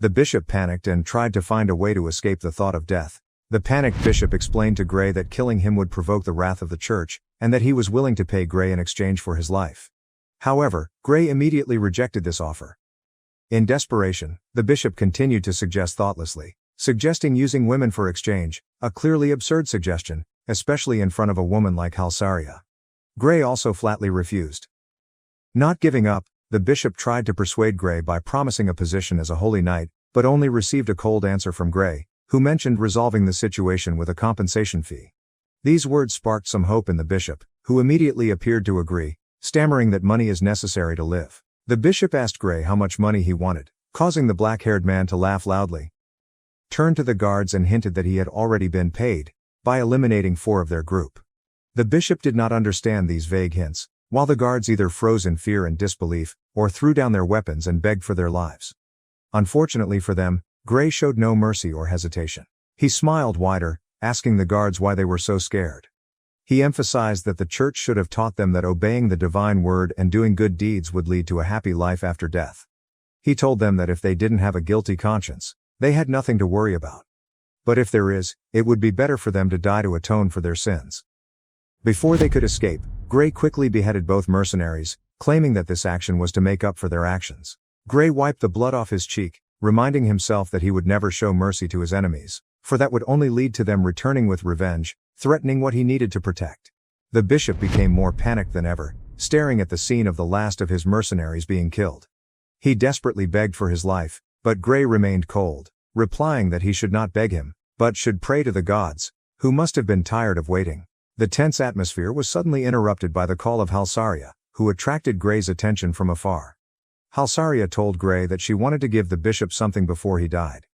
The bishop panicked and tried to find a way to escape the thought of death. The panicked bishop explained to Gray that killing him would provoke the wrath of the church, and that he was willing to pay Gray in exchange for his life. However, Gray immediately rejected this offer. In desperation, the bishop continued to suggest thoughtlessly, suggesting using women for exchange, a clearly absurd suggestion, especially in front of a woman like Halsaria. Gray also flatly refused. Not giving up, the bishop tried to persuade Gray by promising a position as a holy knight, but only received a cold answer from Gray, who mentioned resolving the situation with a compensation fee. These words sparked some hope in the bishop, who immediately appeared to agree, stammering that money is necessary to live. The bishop asked Gray how much money he wanted, causing the black-haired man to laugh loudly, turned to the guards and hinted that he had already been paid, by eliminating 4 of their group. The bishop did not understand these vague hints, while the guards either froze in fear and disbelief, or threw down their weapons and begged for their lives. Unfortunately for them, Gray showed no mercy or hesitation. He smiled wider, asking the guards why they were so scared. He emphasized that the church should have taught them that obeying the divine word and doing good deeds would lead to a happy life after death. He told them that if they didn't have a guilty conscience, they had nothing to worry about. But if there is, it would be better for them to die to atone for their sins. Before they could escape, Gray quickly beheaded both mercenaries, claiming that this action was to make up for their actions. Gray wiped the blood off his cheek, reminding himself that he would never show mercy to his enemies, for that would only lead to them returning with revenge, threatening what he needed to protect. The bishop became more panicked than ever, staring at the scene of the last of his mercenaries being killed. He desperately begged for his life, but Gray remained cold, replying that he should not beg him, but should pray to the gods, who must have been tired of waiting. The tense atmosphere was suddenly interrupted by the call of Halsaria, who attracted Gray's attention from afar. Halsaria told Gray that she wanted to give the bishop something before he died.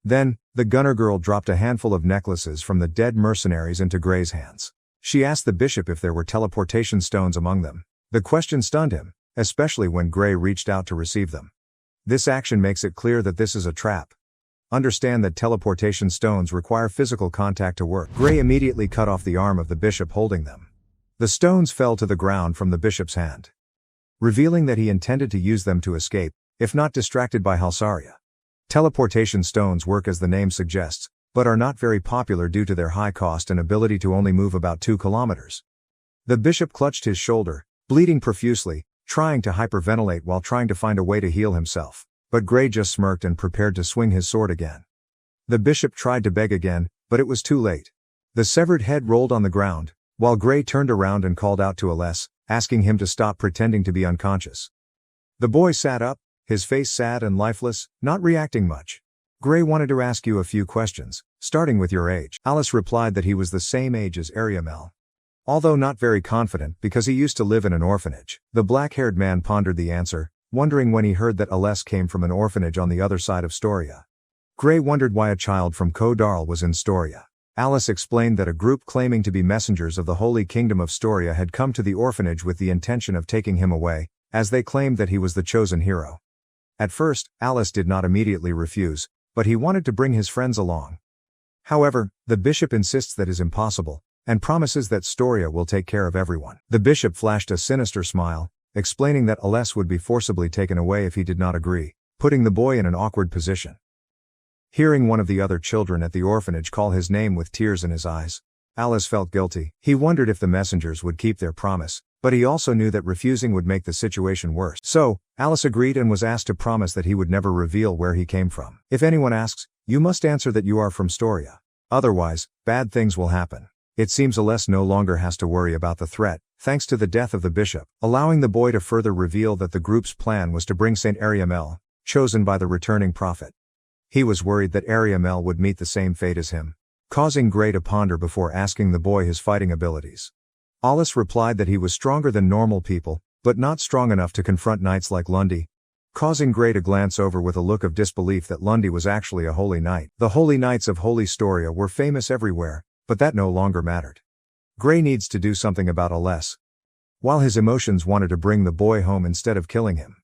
Then, the gunner girl dropped a handful of necklaces from the dead mercenaries into Gray's hands. She asked the bishop if there were teleportation stones among them. The question stunned him, especially when Gray reached out to receive them. This action makes it clear that this is a trap. Understand that teleportation stones require physical contact to work. Gray immediately cut off the arm of the bishop holding them. The stones fell to the ground from the bishop's hand, revealing that he intended to use them to escape, if not distracted by Halsaria. Teleportation stones work as the name suggests, but are not very popular due to their high cost and ability to only move about 2 kilometers. The bishop clutched his shoulder, bleeding profusely, trying to hyperventilate while trying to find a way to heal himself, but Gray just smirked and prepared to swing his sword again. The bishop tried to beg again, but it was too late. The severed head rolled on the ground, while Gray turned around and called out to Aless, asking him to stop pretending to be unconscious. The boy sat up, his face sad and lifeless, not reacting much. Gray wanted to ask you a few questions, starting with your age. Alice replied that he was the same age as Ariamel. Although not very confident because he used to live in an orphanage, the black-haired man pondered the answer, wondering when he heard that Aless came from an orphanage on the other side of Storia. Gray wondered why a child from Kodarl was in Storia. Alice explained that a group claiming to be messengers of the Holy Kingdom of Storia had come to the orphanage with the intention of taking him away, as they claimed that he was the chosen hero. At first, Alice did not immediately refuse, but he wanted to bring his friends along. However, the bishop insists that is impossible, and promises that Storia will take care of everyone. The bishop flashed a sinister smile, explaining that Aless would be forcibly taken away if he did not agree, putting the boy in an awkward position. Hearing one of the other children at the orphanage call his name with tears in his eyes, Alice felt guilty. He wondered if the messengers would keep their promise, but he also knew that refusing would make the situation worse. So, Alice agreed and was asked to promise that he would never reveal where he came from. If anyone asks, you must answer that you are from Storia. Otherwise, bad things will happen. It seems Aless no longer has to worry about the threat, thanks to the death of the bishop, allowing the boy to further reveal that the group's plan was to bring Saint Ariamel, chosen by the returning prophet. He was worried that Ariamel would meet the same fate as him, causing Gray to ponder before asking the boy his fighting abilities. Alice replied that he was stronger than normal people, but not strong enough to confront knights like Lundy, causing Gray to glance over with a look of disbelief that Lundy was actually a holy knight. The holy knights of Holy Storia were famous everywhere, but that no longer mattered. Gray needs to do something about Aless, while his emotions wanted to bring the boy home instead of killing him.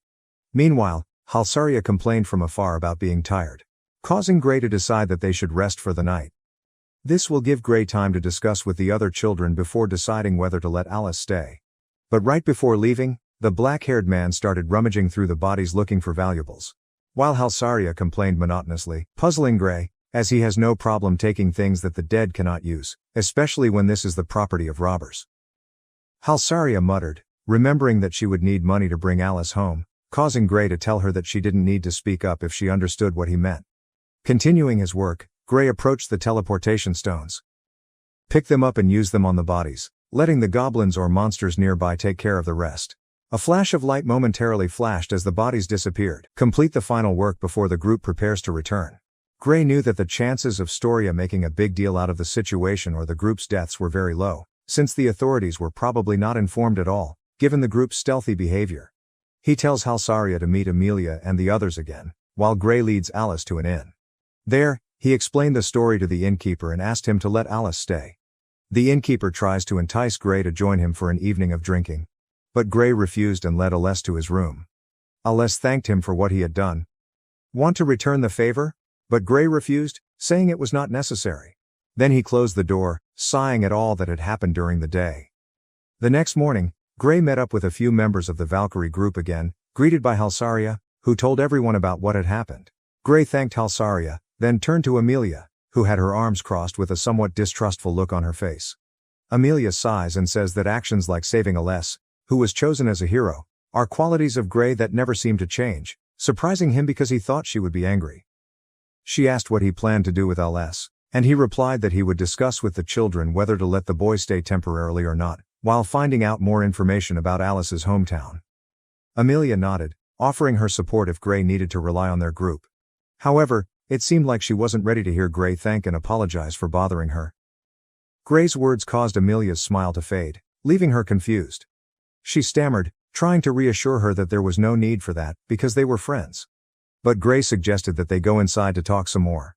Meanwhile, Halsaria complained from afar about being tired, causing Gray to decide that they should rest for the night. This will give Gray time to discuss with the other children before deciding whether to let Alice stay. But right before leaving, the black-haired man started rummaging through the bodies looking for valuables. while Halsaria complained monotonously, puzzling Gray, as he has no problem taking things that the dead cannot use, especially when this is the property of robbers. Halsaria muttered, remembering that she would need money to bring Alice home, causing Gray to tell her that she didn't need to speak up if she understood what he meant. Continuing his work, Gray approached the teleportation stones. Pick them up and use them on the bodies, letting the goblins or monsters nearby take care of the rest. A flash of light momentarily flashed as the bodies disappeared. Complete the final work before the group prepares to return. Gray knew that the chances of Storia making a big deal out of the situation or the group's deaths were very low, since the authorities were probably not informed at all, given the group's stealthy behavior. He tells Halsaria to meet Amelia and the others again, while Gray leads Alice to an inn. There, he explained the story to the innkeeper and asked him to let Alice stay. The innkeeper tries to entice Gray to join him for an evening of drinking. But Gray refused and led Alice to his room. Alice thanked him for what he had done. Want to return the favor? But Gray refused, saying it was not necessary. Then he closed the door, sighing at all that had happened during the day. The next morning, Gray met up with a few members of the Valkyrie group again, greeted by Halsaria, who told everyone about what had happened. Gray thanked Halsaria, then turned to Amelia, who had her arms crossed with a somewhat distrustful look on her face. Amelia sighs and says that actions like saving Alice, who was chosen as a hero, are qualities of Gray that never seem to change, surprising him because he thought she would be angry. She asked what he planned to do with Alice, and he replied that he would discuss with the children whether to let the boy stay temporarily or not, while finding out more information about Alice's hometown. Amelia nodded, offering her support if Gray needed to rely on their group. However, it seemed like she wasn't ready to hear Gray thank and apologize for bothering her. Gray's words caused Amelia's smile to fade, leaving her confused. She stammered, trying to reassure her that there was no need for that, because they were friends. But Gray suggested that they go inside to talk some more.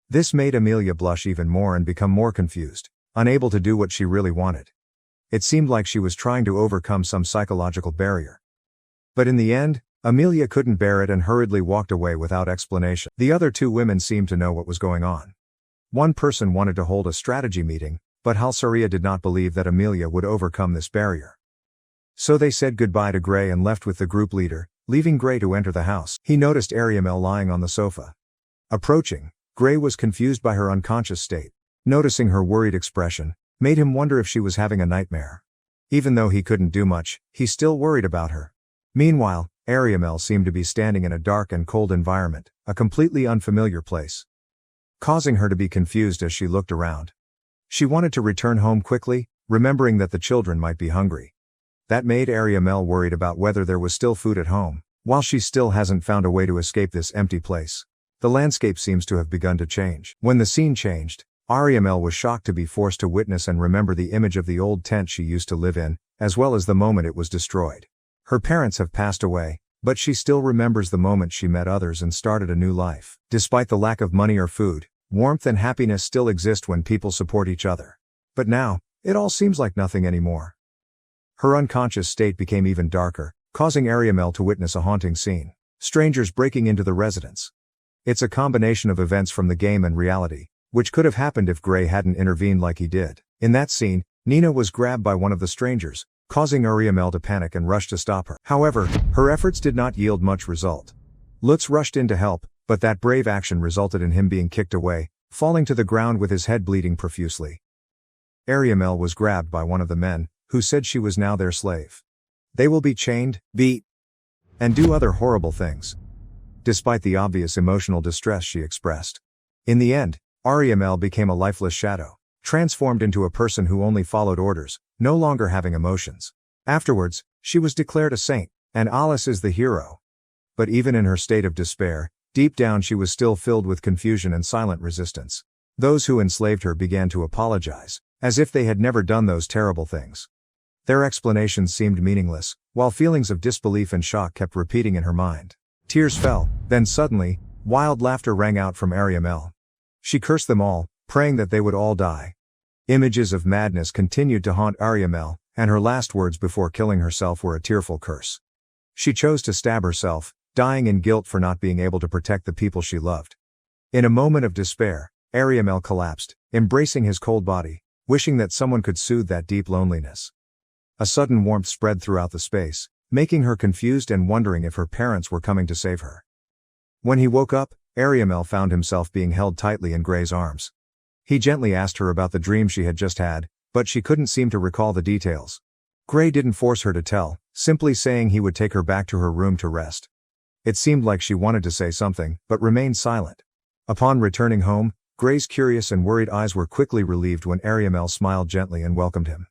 This made Amelia blush even more and become more confused, unable to do what she really wanted. It seemed like she was trying to overcome some psychological barrier. But in the end, Amelia couldn't bear it and hurriedly walked away without explanation. The other two women seemed to know what was going on. One person wanted to hold a strategy meeting, but Halsaria did not believe that Amelia would overcome this barrier. So they said goodbye to Gray and left with the group leader, leaving Gray to enter the house. He noticed Ariamel lying on the sofa. Approaching, Gray was confused by her unconscious state. Noticing her worried expression, made him wonder if she was having a nightmare. Even though he couldn't do much, he still worried about her. Meanwhile, Ariamel seemed to be standing in a dark and cold environment, a completely unfamiliar place, causing her to be confused as she looked around. She wanted to return home quickly, remembering that the children might be hungry. That made Ariamel worried about whether there was still food at home, while she still hasn't found a way to escape this empty place. The landscape seems to have begun to change. When the scene changed, Ariamel was shocked to be forced to witness and remember the image of the old tent she used to live in, as well as the moment it was destroyed. Her parents have passed away, but she still remembers the moment she met others and started a new life. Despite the lack of money or food, warmth and happiness still exist when people support each other. But now, it all seems like nothing anymore. Her unconscious state became even darker, causing Ariamel to witness a haunting scene. Strangers breaking into the residence. It's a combination of events from the game and reality, which could have happened if Gray hadn't intervened like he did. In that scene, Nina was grabbed by one of the strangers, causing Ariamel to panic and rush to stop her. However, her efforts did not yield much result. Lutz rushed in to help, but that brave action resulted in him being kicked away, falling to the ground with his head bleeding profusely. Ariamel was grabbed by one of the men, who said she was now their slave. They will be chained, beat, and do other horrible things. Despite the obvious emotional distress she expressed. In the end, Ariamel became a lifeless shadow, transformed into a person who only followed orders, no longer having emotions. Afterwards, she was declared a saint, and Alice is the hero. But even in her state of despair, deep down she was still filled with confusion and silent resistance. Those who enslaved her began to apologize, as if they had never done those terrible things. Their explanations seemed meaningless, while feelings of disbelief and shock kept repeating in her mind. Tears fell, then suddenly, wild laughter rang out from Ariamel. She cursed them all, praying that they would all die. Images of madness continued to haunt Ariamel, and her last words before killing herself were a tearful curse. She chose to stab herself, dying in guilt for not being able to protect the people she loved. In a moment of despair, Ariamel collapsed, embracing his cold body, wishing that someone could soothe that deep loneliness. A sudden warmth spread throughout the space, making her confused and wondering if her parents were coming to save her. When he woke up, Ariamel found himself being held tightly in Gray's arms. He gently asked her about the dream she had just had, but she couldn't seem to recall the details. Gray didn't force her to tell, simply saying he would take her back to her room to rest. It seemed like she wanted to say something, but remained silent. Upon returning home, Gray's curious and worried eyes were quickly relieved when Ariamel smiled gently and welcomed him.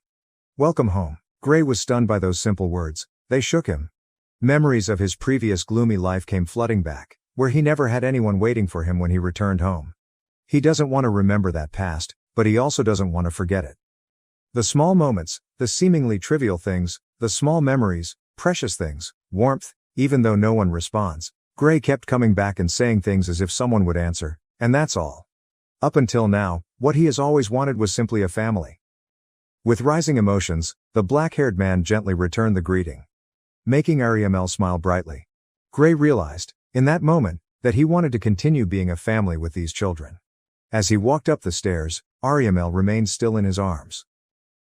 "Welcome home." Gray was stunned by those simple words. They shook him. Memories of his previous gloomy life came flooding back, where he never had anyone waiting for him when he returned home. He doesn't want to remember that past, but he also doesn't want to forget it. The small moments, the seemingly trivial things, the small memories, precious things, warmth, even though no one responds. Gray kept coming back and saying things as if someone would answer, and that's all. Up until now, what he has always wanted was simply a family. With rising emotions, the black-haired man gently returned the greeting, making Ariamel smile brightly. Gray realized, in that moment, that he wanted to continue being a family with these children. As he walked up the stairs, Ariamel remained still in his arms.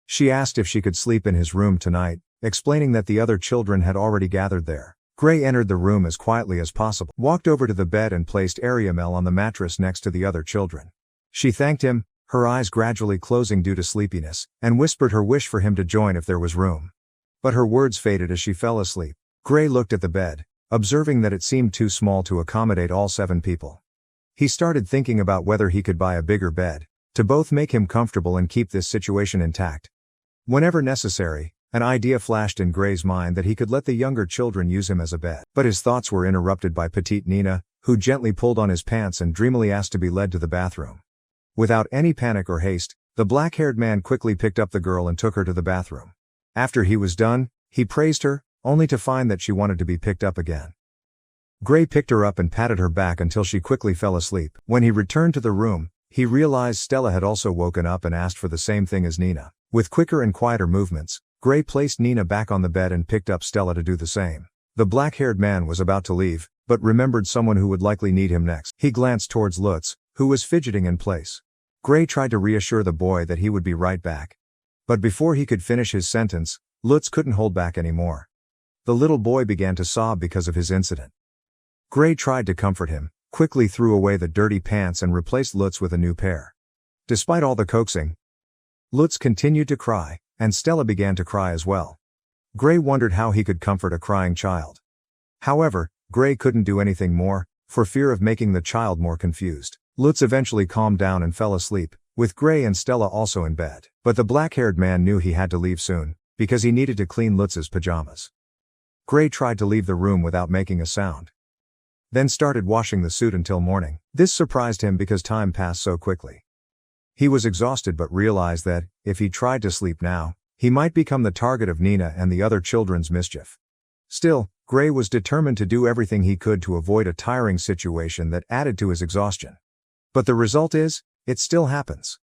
She asked if she could sleep in his room tonight, explaining that the other children had already gathered there. Gray entered the room as quietly as possible, walked over to the bed and placed Ariamel on the mattress next to the other children. She thanked him, her eyes gradually closing due to sleepiness, and whispered her wish for him to join if there was room. But her words faded as she fell asleep. Gray looked at the bed, observing that it seemed too small to accommodate all 7 people. He started thinking about whether he could buy a bigger bed, to both make him comfortable and keep this situation intact. Whenever necessary, an idea flashed in Gray's mind that he could let the younger children use him as a bed. But his thoughts were interrupted by petite Nina, who gently pulled on his pants and dreamily asked to be led to the bathroom. Without any panic or haste, the black-haired man quickly picked up the girl and took her to the bathroom. After he was done, he praised her, only to find that she wanted to be picked up again. Gray picked her up and patted her back until she quickly fell asleep. When he returned to the room, he realized Stella had also woken up and asked for the same thing as Nina. With quicker and quieter movements, Gray placed Nina back on the bed and picked up Stella to do the same. The black-haired man was about to leave, but remembered someone who would likely need him next. He glanced towards Lutz, who was fidgeting in place. Gray tried to reassure the boy that he would be right back. But before he could finish his sentence, Lutz couldn't hold back anymore. The little boy began to sob because of his incident. Gray tried to comfort him, quickly threw away the dirty pants and replaced Lutz with a new pair. Despite all the coaxing, Lutz continued to cry, and Stella began to cry as well. Gray wondered how he could comfort a crying child. However, Gray couldn't do anything more, for fear of making the child more confused. Lutz eventually calmed down and fell asleep, with Gray and Stella also in bed. But the black-haired man knew he had to leave soon, because he needed to clean Lutz's pajamas. Gray tried to leave the room without making a sound, then started washing the suit until morning. This surprised him because time passed so quickly. He was exhausted but realized that, if he tried to sleep now, he might become the target of Nina and the other children's mischief. Still, Gray was determined to do everything he could to avoid a tiring situation that added to his exhaustion. But the result is, it still happens.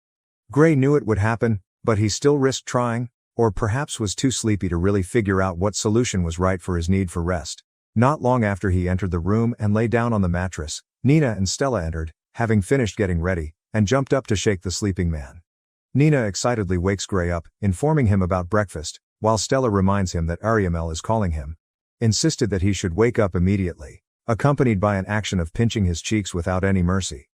Gray knew it would happen, but he still risked trying, or perhaps was too sleepy to really figure out what solution was right for his need for rest. Not long after he entered the room and lay down on the mattress, Nina and Stella entered, having finished getting ready, and jumped up to shake the sleeping man. Nina excitedly wakes Gray up, informing him about breakfast, while Stella reminds him that Ariamel is calling him. Insisted that he should wake up immediately, accompanied by an action of pinching his cheeks without any mercy.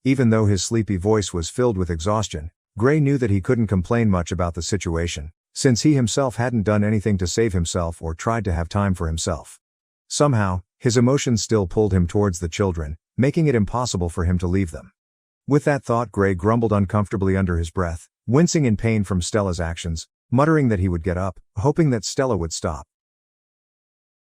Even though his sleepy voice was filled with exhaustion, Gray knew that he couldn't complain much about the situation, since he himself hadn't done anything to save himself or tried to have time for himself. Somehow, his emotions still pulled him towards the children, making it impossible for him to leave them. With that thought, Gray grumbled uncomfortably under his breath, wincing in pain from Stella's actions, muttering that he would get up, hoping that Stella would stop.